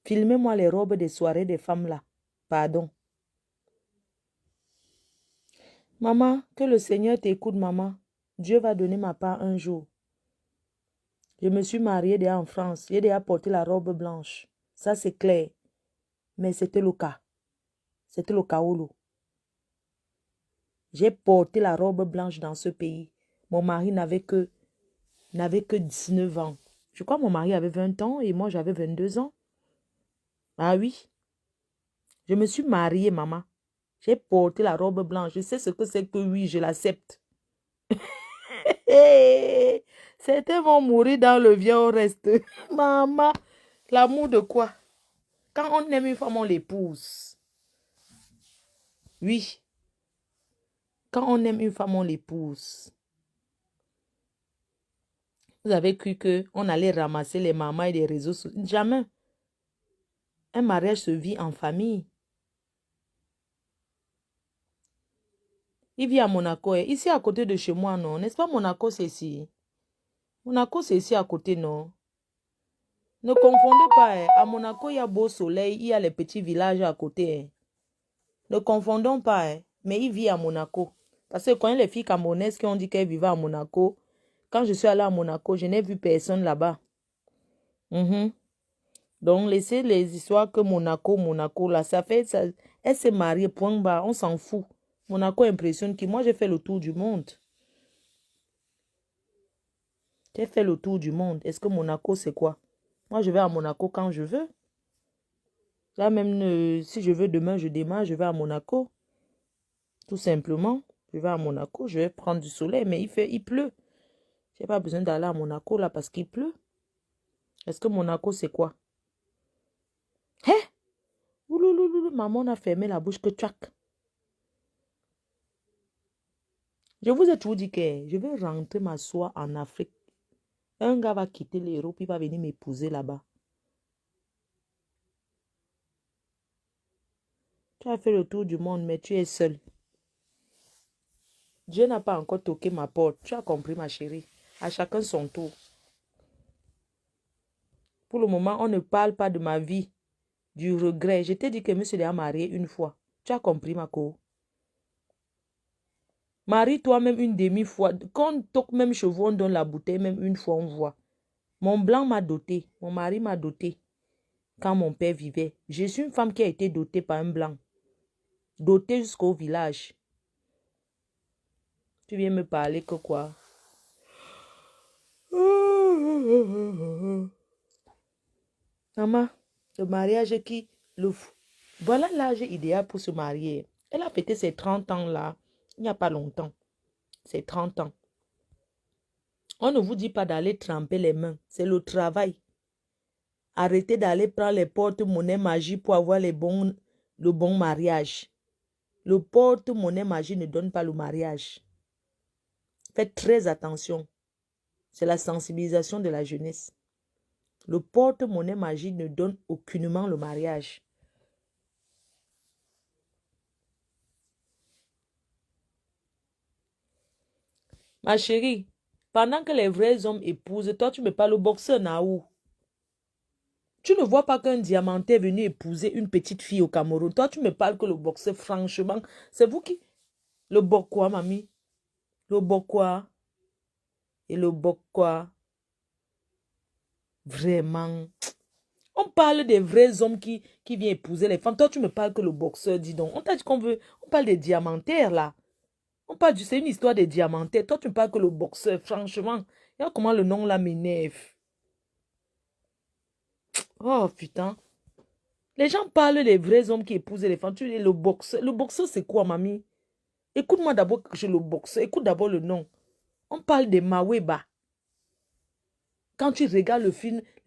Filmez-moi les robes des soirées des femmes là. Pardon. Maman, que le Seigneur t'écoute, maman. Dieu va donner ma part un jour. Je me suis mariée déjà en France. J'ai déjà porté la robe blanche. Ça, c'est clair. Mais c'était le cas. C'était le Kaolo. J'ai porté la robe blanche dans ce pays. Mon mari n'avait que 19 ans. Je crois que mon mari avait 20 ans et moi j'avais 22 ans. Ah oui. Je me suis mariée, maman. J'ai porté la robe blanche. Je sais ce que c'est que oui, je l'accepte. C'était mon mourir dans le vieux reste. Maman, l'amour de quoi? Quand on aime une femme, on l'épouse. Oui. Quand on aime une femme, on l'épouse. Vous avez cru qu'on allait ramasser les mamans et les réseaux sociaux? Jamais. Un mariage se vit en famille. Il vit à Monaco. Ici à côté de chez moi, non? N'est-ce pas Monaco, c'est ici? Monaco, c'est ici à côté, non? Ne confondez pas. À Monaco, il y a beau soleil. Il y a les petits villages à côté. Ne confondons pas. Mais il vit à Monaco. Parce que quand les filles camerounaises qui ont dit qu'elles vivaient à Monaco, quand je suis allée à Monaco, je n'ai vu personne là-bas. Donc, laissez les histoires que Monaco, là, ça fait... Ça, elle s'est mariée, point bas, on s'en fout. Monaco impressionne qui? Moi, j'ai fait le tour du monde. J'ai fait le tour du monde. Est-ce que Monaco, c'est quoi? Moi, je vais à Monaco quand je veux. Là, même si je veux demain, je démarre, je vais à Monaco. Tout simplement, je vais à Monaco, je vais prendre du soleil, mais il pleut. Je n'ai pas besoin d'aller à Monaco, là, parce qu'il pleut. Est-ce que Monaco, c'est quoi? Hé? Ouloulouloulou, maman a fermé la bouche que tchac. Je vous ai toujours dit que je vais rentrer m'asseoir en Afrique. Un gars va quitter l'Europe, il va venir m'épouser là-bas. Tu as fait le tour du monde, mais tu es seul. Dieu n'a pas encore toqué ma porte. Tu as compris, ma chérie. À chacun son tour. Pour le moment, on ne parle pas de ma vie, du regret. Je t'ai dit que je me suis déjà mariée une fois. Tu as compris, ma co. Marie-toi même une demi-fois. Quand on toque même chevaux, on donne la bouteille, même une fois, on voit. Mon blanc m'a doté. Mon mari m'a doté. Quand mon père vivait. Je suis une femme qui a été dotée par un blanc. Dotée jusqu'au village. Tu viens me parler que quoi? Maman, le mariage qui... Voilà l'âge idéal pour se marier. Elle a fêté ses 30 ans là. Il n'y a pas longtemps. C'est 30 ans. On ne vous dit pas d'aller tremper les mains. C'est le travail. Arrêtez d'aller prendre les porte-monnaie magie pour avoir le bon mariage. Le porte-monnaie magie ne donne pas le mariage. Faites très attention. C'est la sensibilisation de la jeunesse. Le porte-monnaie magie ne donne aucunement le mariage. Ma chérie, pendant que les vrais hommes épousent, toi tu me parles au boxeur Naou. Tu ne vois pas qu'un diamanté est venu épouser une petite fille au Cameroun. Toi tu me parles que le boxeur, franchement, c'est vous qui... Le bokwa, mamie. Le bokwa. Et le bokwa. Vraiment. On parle des vrais hommes qui viennent épouser les femmes. Toi tu me parles que le boxeur, dis donc. On t'a dit qu'on veut... On parle des diamantaires là. On parle c'est une histoire des diamantaires. Toi, tu me parles que le boxeur, franchement. Regarde comment le nom là m'énerve. Oh, putain. Les gens parlent des vrais hommes qui épousent les femmes. Tu dis le boxeur. Le boxeur, c'est quoi, mamie? Écoute-moi d'abord que je le boxeur. Écoute d'abord le nom. On parle des Maweba. Quand tu regardes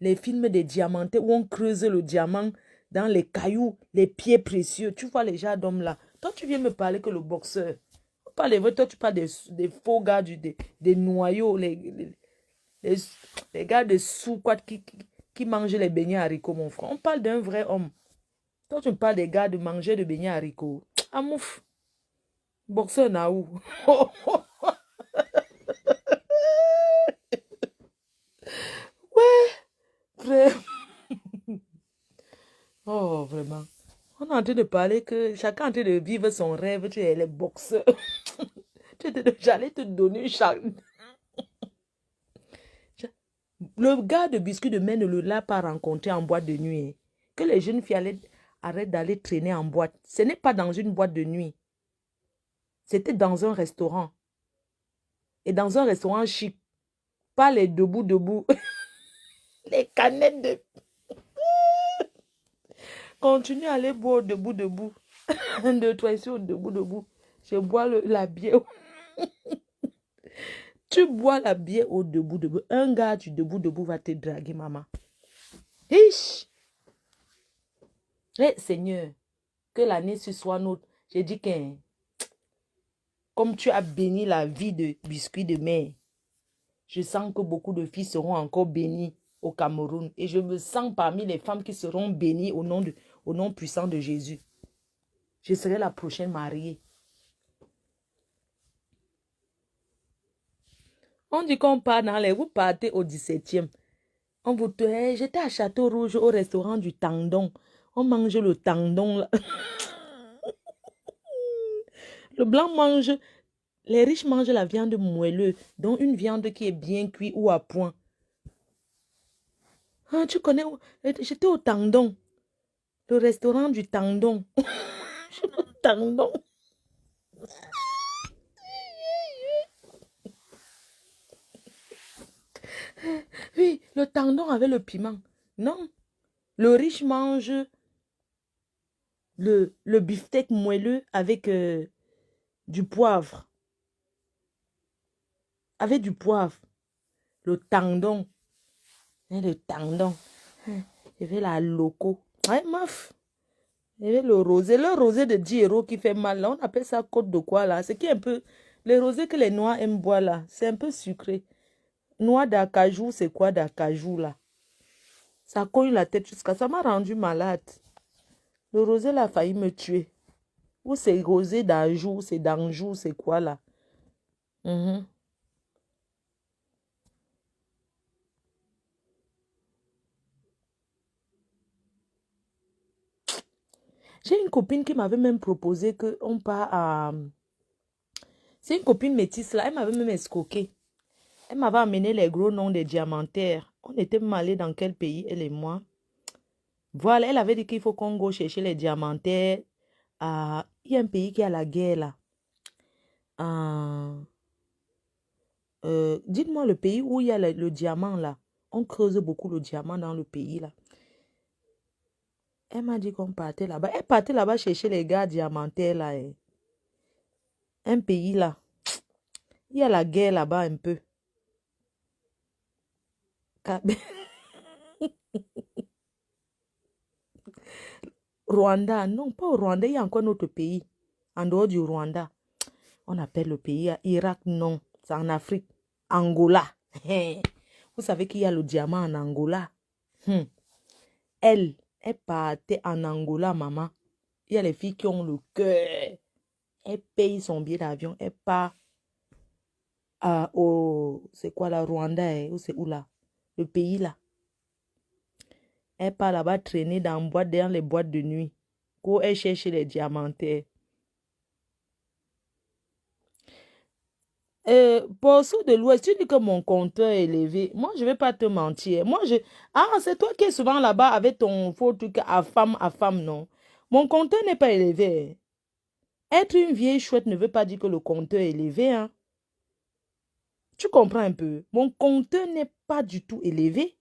les films des diamantés où on creuse le diamant dans les cailloux, les pieds précieux, tu vois les gens d'hommes là. Toi, tu viens me parler que le boxeur. Pas les vrais, toi, tu parles des faux gars, des noyaux, les gars de sous quoi, qui mangent les beignets haricots, mon frère. On parle d'un vrai homme. Toi, tu me parles des gars de manger de beignets haricots. Amouf. Boxeur Naou. Ouais, frère. Oh, vraiment. On est en train de parler que chacun est en train de vivre son rêve. Tu es les boxeurs. J'allais te donner une chance. Le gars de biscuit de mer ne l'a pas rencontré en boîte de nuit. Que les jeunes filles arrêtent d'aller traîner en boîte. Ce n'est pas dans une boîte de nuit. C'était dans un restaurant. Et dans un restaurant chic. Pas les debout. Les canettes de... Continue à aller boire debout. Un, deux, trois, ici au debout. Je bois la bière. Tu bois la bière au debout. Un gars du debout va te draguer, maman. Hiche! Eh, Seigneur, que l'année ce soit nôtre. J'ai dit que, comme tu as béni la vie de biscuit de mer, je sens que beaucoup de filles seront encore bénies au Cameroun. Et je me sens parmi les femmes qui seront bénies au nom puissant de Jésus. Je serai la prochaine mariée. On dit qu'on part dans les... Vous partez au 17e. On vous... J'étais à Château Rouge au restaurant du tendon. On mange le tendon là. Le blanc mange... Les riches mangent la viande moelleuse, dont une viande qui est bien cuite ou à point. Ah, tu connais... J'étais au tendon. Le restaurant du tendon. Le tendon. Oui, le tendon avec le piment. Non. Le riche mange le beefsteak moelleux avec du poivre. Avec du poivre. Le tendon. Le tendon. Je vais la loco. Ouais, meuf. Je vais le rosé. Le rosé de 10 € qui fait mal. Là, on appelle ça côte de quoi là? C'est qui est un peu... Le rosé que les noirs aiment boire là. C'est un peu sucré. Noix d'acajou, c'est quoi d'acajou là? Ça cogne la tête jusqu'à... Ça m'a rendu malade. Le rosé là a failli me tuer. Ou c'est rosé d'Anjou, c'est d'Anjou, c'est quoi là? J'ai une copine qui m'avait même proposé qu'on part à... C'est une copine métisse là, elle m'avait même escroqué. Elle m'avait amené les gros noms des diamantaires. On était même allés dans quel pays, elle et moi? Voilà, elle avait dit qu'il faut qu'on go chercher les diamantaires. Il y a un pays qui a la guerre là. Dites-moi le pays où il y a le diamant là. On creuse beaucoup le diamant dans le pays là. Elle m'a dit qu'on partait là-bas. Elle partait là-bas chercher les gars diamantaires là. un pays là. Il y a la guerre là-bas un peu. Rwanda, non, pas au Rwanda, il y a encore notre pays. En dehors du Rwanda. On appelle le pays Irak, non. C'est en Afrique. Angola. Vous savez qu'il y a le diamant en Angola. Elle partait en Angola, maman. Il y a les filles qui ont le cœur. Elle paye son billet d'avion. Elle part au... C'est quoi la Rwanda? Ou c'est où là? Le pays là. Elle part là-bas traîner dans les boîtes de nuit. Où elle cherche les diamantaires. Pour ceux de l'Ouest, tu dis que mon compteur est élevé. Moi, je ne vais pas te mentir. Moi, Ah, c'est toi qui es souvent là-bas avec ton faux truc à femme, non. Mon compteur n'est pas élevé. Être une vieille chouette ne veut pas dire que le compteur est élevé. Hein. Tu comprends un peu? Mon compteur n'est pas du tout élevé.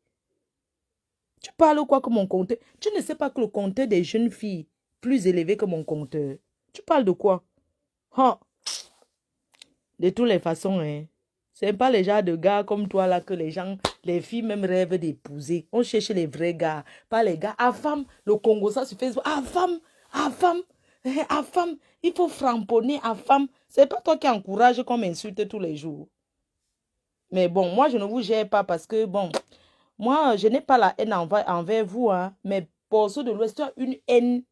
Tu parles quoi que mon compteur? Tu ne sais pas que le compteur des jeunes filles plus élevé que mon compteur. Tu parles de quoi? Oh. De toutes les façons, hein. C'est pas les gens de gars comme toi là que les filles même rêvent d'épouser. On cherche les vrais gars, pas les gars. À femme, le Congo, ça sur Facebook. À femme, il faut framponner à femme. C'est pas toi qui encourage qu'on m'insulte tous les jours. Mais bon, moi, je ne vous gère pas parce que, bon, moi, je n'ai pas la haine envers vous, hein. Mais pour ceux de l'Ouest, tu as une haine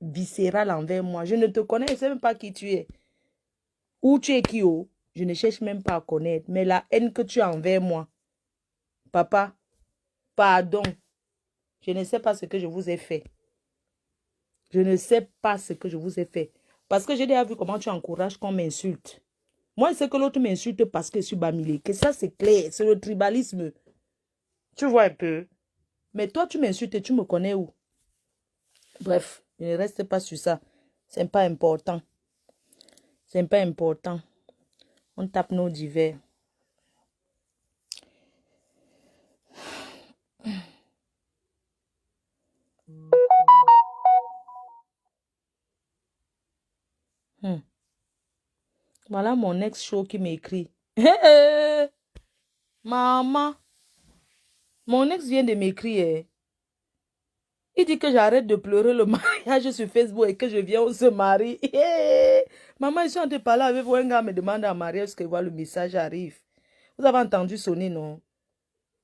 viscérale envers moi. Je ne te connais, je ne sais même pas qui tu es. Où tu es qui, oh? Je ne cherche même pas à connaître. Mais la haine que tu as envers moi, papa, pardon. Je ne sais pas ce que je vous ai fait. Je ne sais pas ce que je vous ai fait. Parce que j'ai déjà vu comment tu encourages qu'on m'insulte. Moi, c'est que l'autre m'insulte parce que je suis bamilé. Que ça, c'est clair. C'est le tribalisme. Tu vois un peu. Mais toi, tu m'insultes et tu me connais où? Bref, je ne reste pas sur ça. C'est pas important. C'est pas important. On tape nos divers. Voilà mon ex-show qui m'écrit. Maman, mon ex vient de m'écrire. Il dit que j'arrête de pleurer le mariage sur Facebook et que je viens, on se marie. Maman, je suis en train de parler avec vous. Un gars me demande en mariage que le message arrive. Vous avez entendu sonner, non?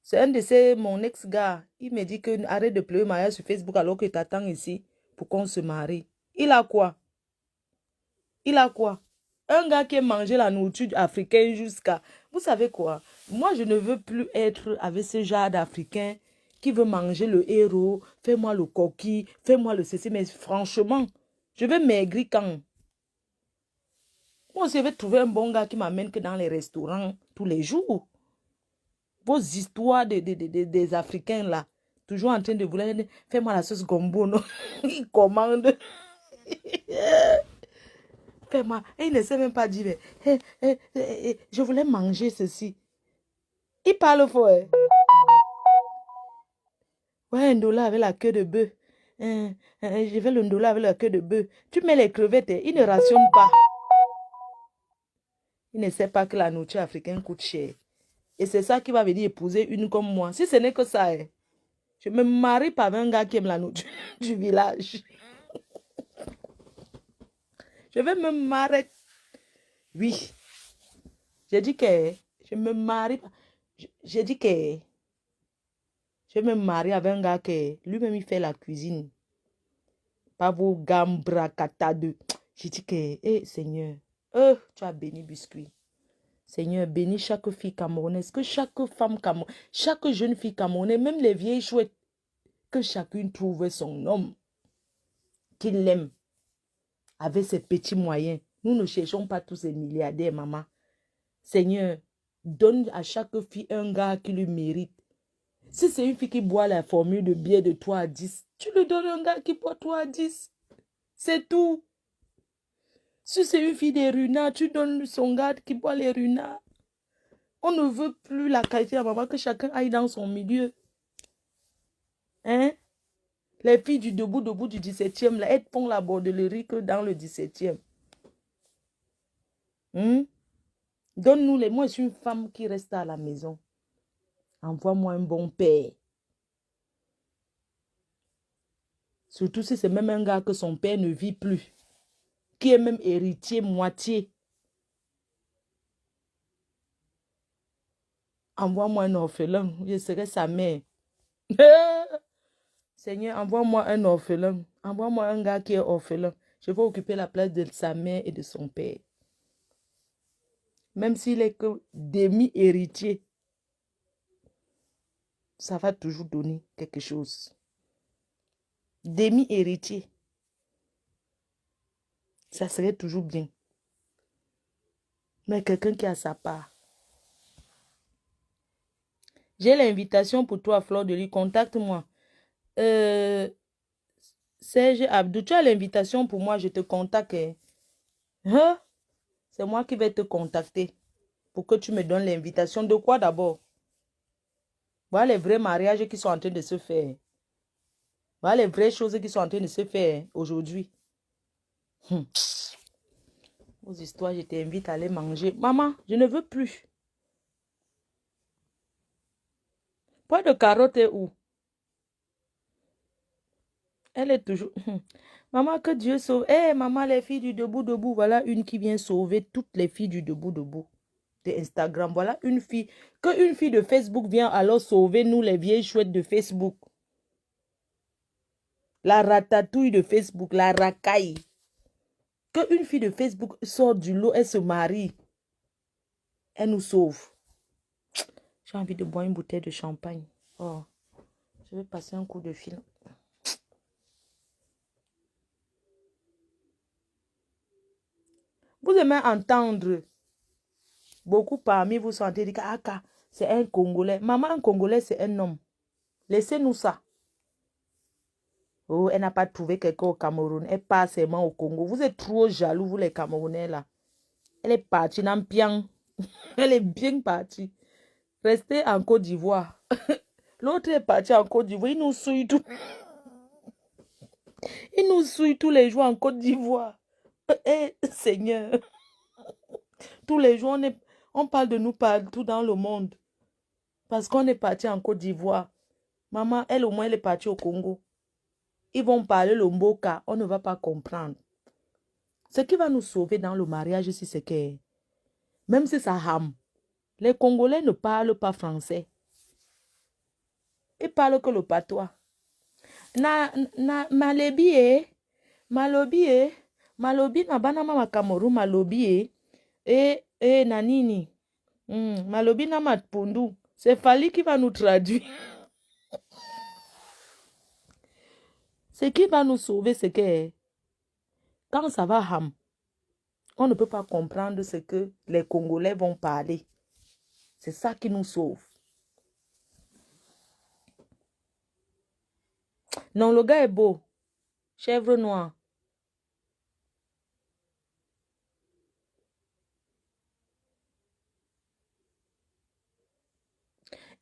C'est un de ces, mon ex-gars. Il me dit que arrête de pleurer le mariage sur Facebook alors que t'attends ici pour qu'on se marie. Il a quoi? Il a quoi? Un gars qui a mangé la nourriture africaine jusqu'à... Vous savez quoi? Moi, je ne veux plus être avec ce genre d'Africain qui veut manger le héros. Fais-moi le coquille, fais-moi le ceci. Mais franchement, je vais maigrir quand? Moi aussi, je vais trouver un bon gars qui m'amène que dans les restaurants tous les jours. Vos histoires des Africains là, toujours en train de vouloir... Fais-moi la sauce gombo, non? Ils commandent. Fais-moi. Et il ne sait même pas dire, je voulais manger ceci. Il parle fort. Hein? Ouais, un dollar avec la queue de bœuf. Je veux le dollar avec la queue de bœuf. Tu mets les crevettes, il ne rationne pas. Il ne sait pas que la nourriture africaine coûte cher. Et c'est ça qui va venir épouser une comme moi. Si ce n'est que ça, hein, je me marie par un gars qui aime la nourriture du village. Je vais me marier. Oui. J'ai dit que je me marie. J'ai dit que je vais me marier avec un gars qui lui-même il fait la cuisine. Pas vos gambra de. J'ai dit que, Seigneur, tu as béni biscuit. Seigneur, bénis chaque fille camerounaise, que chaque femme camerounaise, chaque jeune fille camerounaise, même les vieilles chouettes, que chacune trouve son homme, qu'il l'aime, avec ses petits moyens. Nous ne cherchons pas tous ces milliardaires, maman. Seigneur, donne à chaque fille un gars qui lui mérite. Si c'est une fille qui boit la formule de bière de 3 à 10, tu lui donnes un gars qui boit 3 à 10. C'est tout. Si c'est une fille des runards, tu donnes son gars qui boit les runards. On ne veut plus la qualité de maman, que chacun aille dans son milieu. Hein? Les filles du debout du 17e, là, elles font la bordelerie que dans le 17e. Hmm? Donne-nous les... Moi, je suis une femme qui reste à la maison. Envoie-moi un bon père. Surtout si c'est même un gars que son père ne vit plus. Qui est même héritier moitié. Envoie-moi un orphelin. Je serai sa mère. Seigneur, envoie-moi un orphelin. Envoie-moi un gars qui est orphelin. Je vais occuper la place de sa mère et de son père. Même s'il est que demi-héritier, ça va toujours donner quelque chose. Demi-héritier, ça serait toujours bien. Mais quelqu'un qui a sa part. J'ai l'invitation pour toi, Fleur de Lys. Contacte-moi. Serge Abdou, tu as l'invitation pour moi, je te contacte. Hein? C'est moi qui vais te contacter pour que tu me donnes l'invitation. De quoi d'abord? Voilà les vrais mariages qui sont en train de se faire. Voilà les vraies choses qui sont en train de se faire aujourd'hui. Aux histoires, je t'invite à aller manger. Maman, je ne veux plus. Poids de carotte est où? Elle est toujours... Maman, que Dieu sauve. Eh, maman, les filles du debout, debout. Voilà une qui vient sauver toutes les filles du debout, debout. De Instagram. Voilà une fille. Que une fille de Facebook vient alors sauver nous, les vieilles chouettes de Facebook. La ratatouille de Facebook. La racaille. Que une fille de Facebook sort du lot, elle se marie. Elle nous sauve. J'ai envie de boire une bouteille de champagne. Oh, je vais passer un coup de fil. Vous aimez entendre, beaucoup parmi vous sentez dire que ah, c'est un Congolais. Maman, un Congolais, c'est un homme. Laissez-nous ça. Oh, elle n'a pas trouvé quelqu'un au Cameroun. Elle part seulement au Congo. Vous êtes trop jaloux, vous les Camerounais là. Elle est partie dans Piang. Elle est bien partie. Restez en Côte d'Ivoire. L'autre est parti en Côte d'Ivoire. Il nous suit tout. Il nous suit tous les jours en Côte d'Ivoire. Eh, Seigneur. Tous les jours, on parle de nous partout dans le monde. Parce qu'on est parti en Côte d'Ivoire. Maman, elle au moins, elle est partie au Congo. Ils vont parler le mboka. On ne va pas comprendre. Ce qui va nous sauver dans le mariage, c'est que, même si ça rame, les Congolais ne parlent pas français. Ils parlent que le patois. Malobi na bana mama Cameroun malobi nanini. Malobi na matpundu. C'est Fali qui va nous traduire. Ce qui va nous sauver, c'est que quand ça va ham, on ne peut pas comprendre ce que les Congolais vont parler. C'est ça qui nous sauve. Non, le gars est beau. Chèvre noire.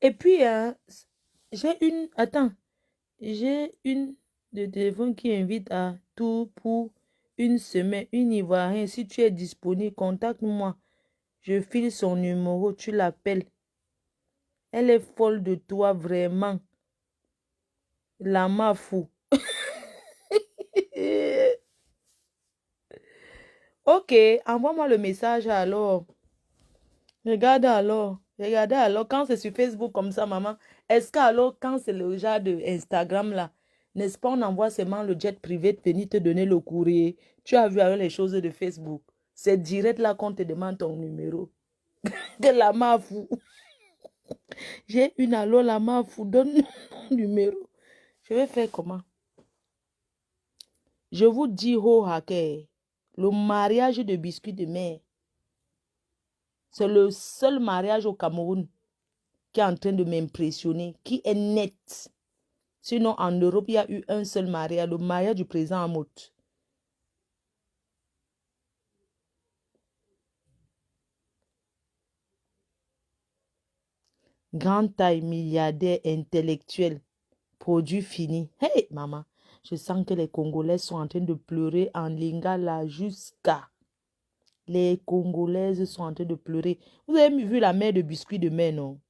Et puis, j'ai une... Attends. J'ai une de téléphone qui invite à tout pour une semaine. Une Ivoirienne. Si tu es disponible, contacte-moi. Je file son numéro. Tu l'appelles. Elle est folle de toi, vraiment. La ma fou. Ok, envoie-moi le message alors. Regarde alors. Regardez alors. Quand c'est sur Facebook comme ça, maman. Est-ce qu'alors, quand c'est le genre de Instagram là, n'est-ce pas, on envoie seulement le jet privé de venir te donner le courrier. Tu as vu avec les choses de Facebook. C'est direct là qu'on te demande ton numéro. De la ma fou. J'ai une alors la ma fou. Donne mon numéro. Je vais faire comment? Je vous dis, ho hacker, le mariage de biscuits de mer, c'est le seul mariage au Cameroun qui est en train de m'impressionner, qui est net. Sinon, en Europe, il y a eu un seul mariage, le mariage du président Amout. Grande taille, milliardaire, intellectuel, produit fini. Hey, maman, je sens que les Congolais sont en train de pleurer en lingala jusqu'à... Les Congolaises sont en train de pleurer. Vous avez vu la mère de biscuits de mer, non?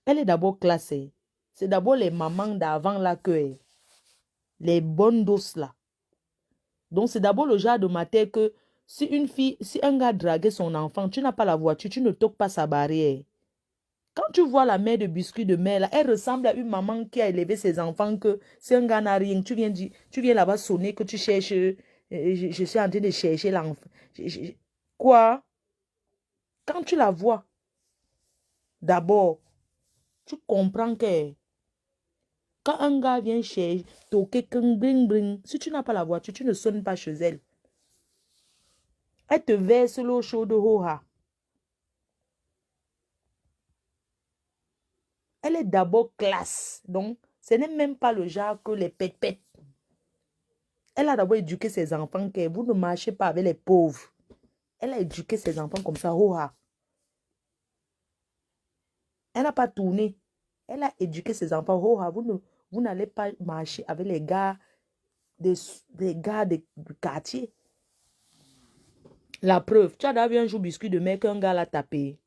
Elle est d'abord classée. C'est d'abord les mamans d'avant là que les bonnes doses là. Donc c'est d'abord le genre de matin que si un gars draguait son enfant, tu n'as pas la voiture, tu ne toques pas sa barrière. Quand tu vois la mère de biscuits de mer là, elle ressemble à une maman qui a élevé ses enfants que si un gars n'a rien, tu viens là-bas sonner que tu cherches, je suis en train de chercher l'enfant. Quoi? Quand tu la vois, d'abord, tu comprends que quand un gars vient chez toquer, bring, bring, si tu n'as pas la voiture, tu ne sonnes pas chez elle. Elle te verse l'eau chaude hoha. Elle est d'abord classe. Donc, ce n'est même pas le genre que les pètes. Elle a d'abord éduqué ses enfants que vous ne marchez pas avec les pauvres. Elle a éduqué ses enfants comme ça, hoha. Elle n'a pas tourné. Elle a éduqué ses enfants, hoha. Vous n'allez pas marcher avec les gars des gars du quartier. La preuve, tu as déjà vu un jour biscuit de mec qu'un gars l'a tapé.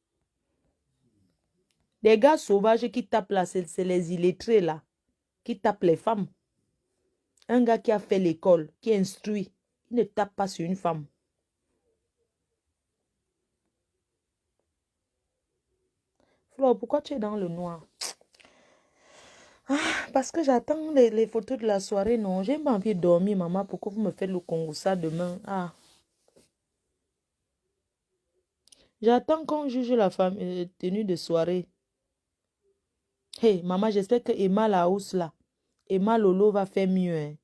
Des gars sauvages qui tapent là, c'est les illettrés là, qui tapent les femmes. Un gars qui a fait l'école, qui instruit, il ne tape pas sur une femme. Flo, pourquoi tu es dans le noir? Ah, parce que j'attends les photos de la soirée, non. J'ai pas envie de dormir, maman. Pourquoi vous me faites le Congo ça demain? Ah. J'attends qu'on juge la tenue de soirée. Hey, maman, j'espère que Emma la hausse là. Emma Lolo va faire mieux. Hein.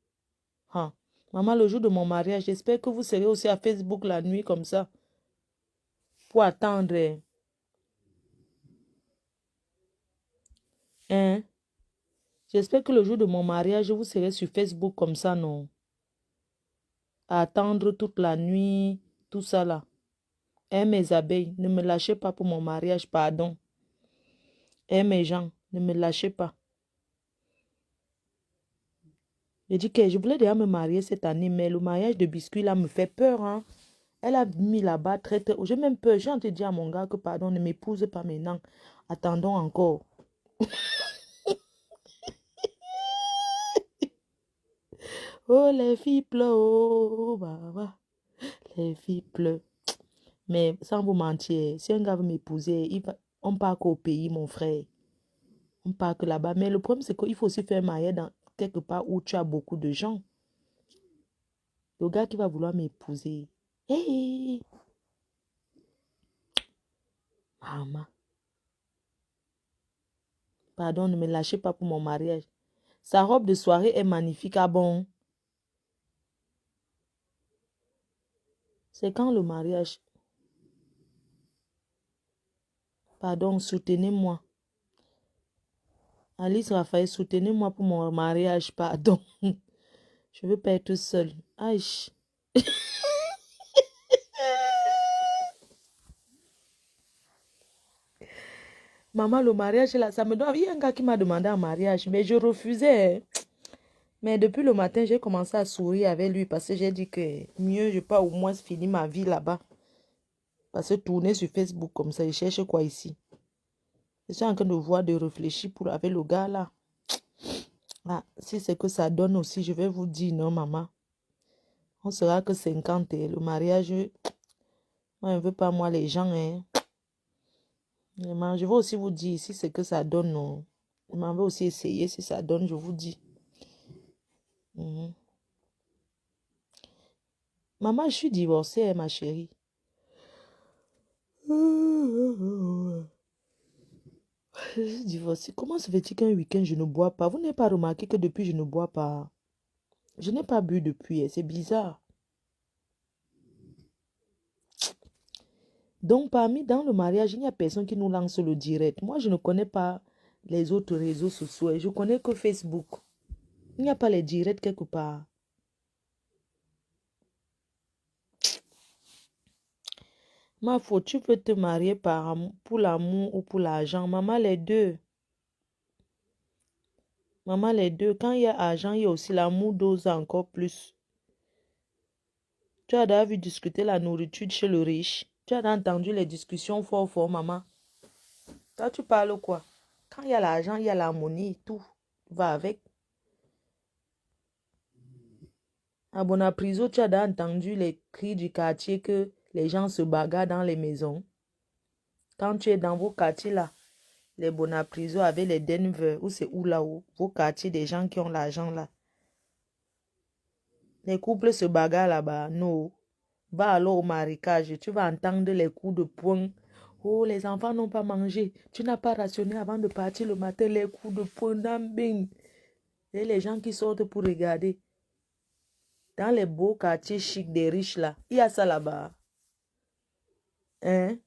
Ah. Maman, le jour de mon mariage, j'espère que vous serez aussi à Facebook la nuit comme ça. Pour attendre. Hein? J'espère que le jour de mon mariage, vous serez sur Facebook comme ça, non? À attendre toute la nuit, tout ça là. Hein, mes abeilles, ne me lâchez pas pour mon mariage, pardon. Hein, mes gens, ne me lâchez pas. Je dis que je voulais déjà me marier cette année, mais le mariage de biscuit là me fait peur, hein. Elle a mis là-bas très, très... J'ai même peur. J'ai entendu dire à mon gars que, pardon, ne m'épouse pas maintenant. Attendons encore. Oh, les filles pleurent. Oh, bah. Les filles pleurent. Mais sans vous mentir, si un gars veut m'épouser, on part qu'au pays, mon frère. On part que là-bas. Mais le problème, c'est qu'il faut aussi faire mariage dans quelque part où tu as beaucoup de gens. Le gars qui va vouloir m'épouser. Hé! Maman. Pardon, ne me lâchez pas pour mon mariage. Sa robe de soirée est magnifique. Ah bon? C'est quand le mariage? Pardon, soutenez-moi. Alice Raphaël, soutenez-moi pour mon mariage. Pardon. Je veux pas être seule. Aïe. Maman, le mariage là, ça me donne... Il y a un gars qui m'a demandé un mariage, mais je refusais. Hein. Mais depuis le matin, j'ai commencé à sourire avec lui parce que j'ai dit que mieux, je peux au moins finir ma vie là-bas. Parce que tourner sur Facebook comme ça, il cherche quoi ici? Je suis en train de voir, de réfléchir pour avec le gars là. Ah, si c'est que ça donne aussi, je vais vous dire non, maman. On sera que 50 et le mariage, moi, je ne veux pas, moi, les gens, hein. Maman, je vais aussi vous dire si c'est que ça donne, non. Je m'en vais aussi essayer si ça donne, je vous dis. Mhm. Maman, je suis divorcée, hein, ma chérie. Je suis divorcée. Comment se fait-il qu'un week-end, je ne bois pas? Vous n'avez pas remarqué que depuis, je ne bois pas. Je n'ai pas bu depuis, hein. C'est bizarre. Donc, dans le mariage, il n'y a personne qui nous lance le direct. Moi, je ne connais pas les autres réseaux sociaux. Je connais que Facebook. Il n'y a pas les directs quelque part. Ma faute, tu peux te marier pour l'amour ou pour l'argent. Maman, les deux. Maman, les deux. Quand il y a argent, il y a aussi l'amour dose encore plus. Tu as déjà vu discuter la nourriture chez le riche. Tu as entendu les discussions fort, maman. Toi, tu parles quoi? Quand il y a l'argent, il y a l'harmonie, tout va avec. À Bonapriso, tu as déjà entendu les cris du quartier que les gens se bagarrent dans les maisons. Quand tu es dans vos quartiers là, les Bonapriso avec les Denver, ou c'est où là-haut, vos quartiers des gens qui ont l'argent là. Les couples se bagarrent là-bas, non. Va alors au marécage, tu vas entendre les coups de poing. Oh, les enfants n'ont pas mangé. Tu n'as pas rationné avant de partir le matin, les coups de poing d'ambing. Et les gens qui sortent pour regarder. Dans les beaux quartiers chics des riches là, il y a ça là-bas. Hein?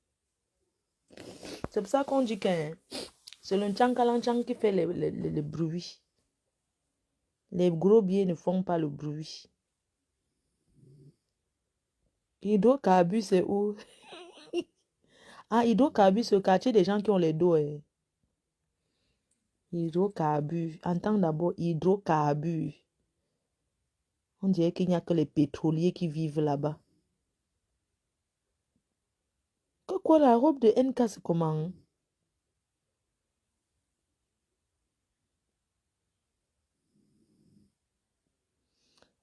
C'est pour ça qu'on dit que c'est le tchankalanchan qui fait les bruits. Les gros billets ne font pas le bruit. Hydrocarbures, c'est où? Ah, hydrocarbures, c'est le quartier des gens qui ont les dos. Hydrocarbures. Entends d'abord hydrocarbures. On dirait qu'il n'y a que les pétroliers qui vivent là-bas. Que quoi, la robe de NK, c'est comment?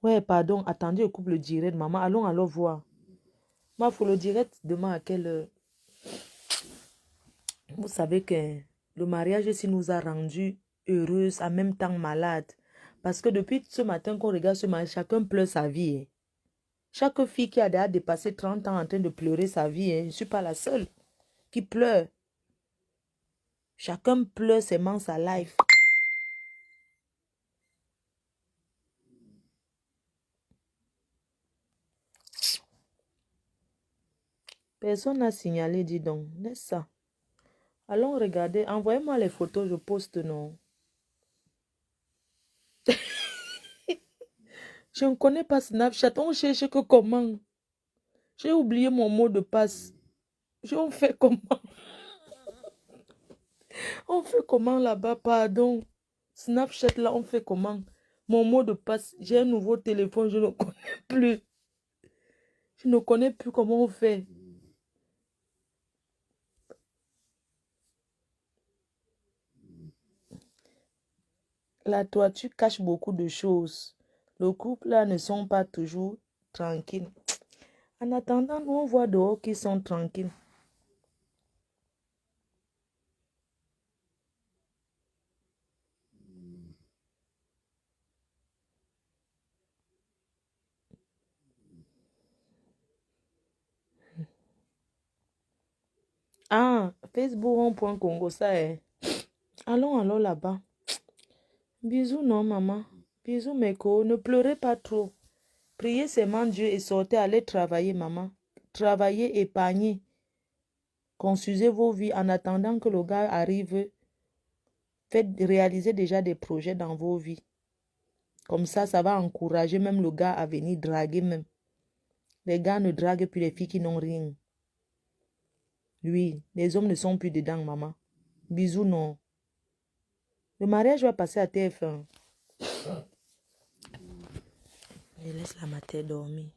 Ouais, pardon, attendez, je coupe le direct, maman. Allons alors voir. Ma faut le direct demain à quelle heure? Vous savez que le mariage ici nous a rendu heureuses, en même temps malades. Parce que depuis ce matin qu'on regarde ce mariage, chacun pleure sa vie. Chaque fille qui a déjà dépassé 30 ans en train de pleurer sa vie, je ne suis pas la seule qui pleure. Chacun pleure ses mains, sa life. Personne n'a signalé, dis donc. Laisse ça. Allons regarder. Envoyez-moi les photos, je poste, non. Je ne connais pas Snapchat. On cherche que comment. J'ai oublié mon mot de passe. On fait comment? On fait comment là-bas, pardon? Snapchat, là, on fait comment? Mon mot de passe, j'ai un nouveau téléphone, je ne connais plus. Je ne connais plus comment on fait. La toiture cache beaucoup de choses. Le couple là ne sont pas toujours tranquilles. En attendant, nous on voit dehors qu'ils sont tranquilles. Ah, Facebook.Congo, ça est. Allons alors là-bas. Bisous, non, maman. Bisous, Meko. Ne pleurez pas trop. Priez seulement Dieu et sortez, allez travailler, maman. Travaillez, épargnez. Construisez vos vies en attendant que le gars arrive. Faites réaliser déjà des projets dans vos vies. Comme ça va encourager même le gars à venir draguer même. Les gars ne draguent plus les filles qui n'ont rien. Oui, les hommes ne sont plus dedans, maman. Bisous, non. Le mariage va passer à TF1. Je laisse la mater dormir.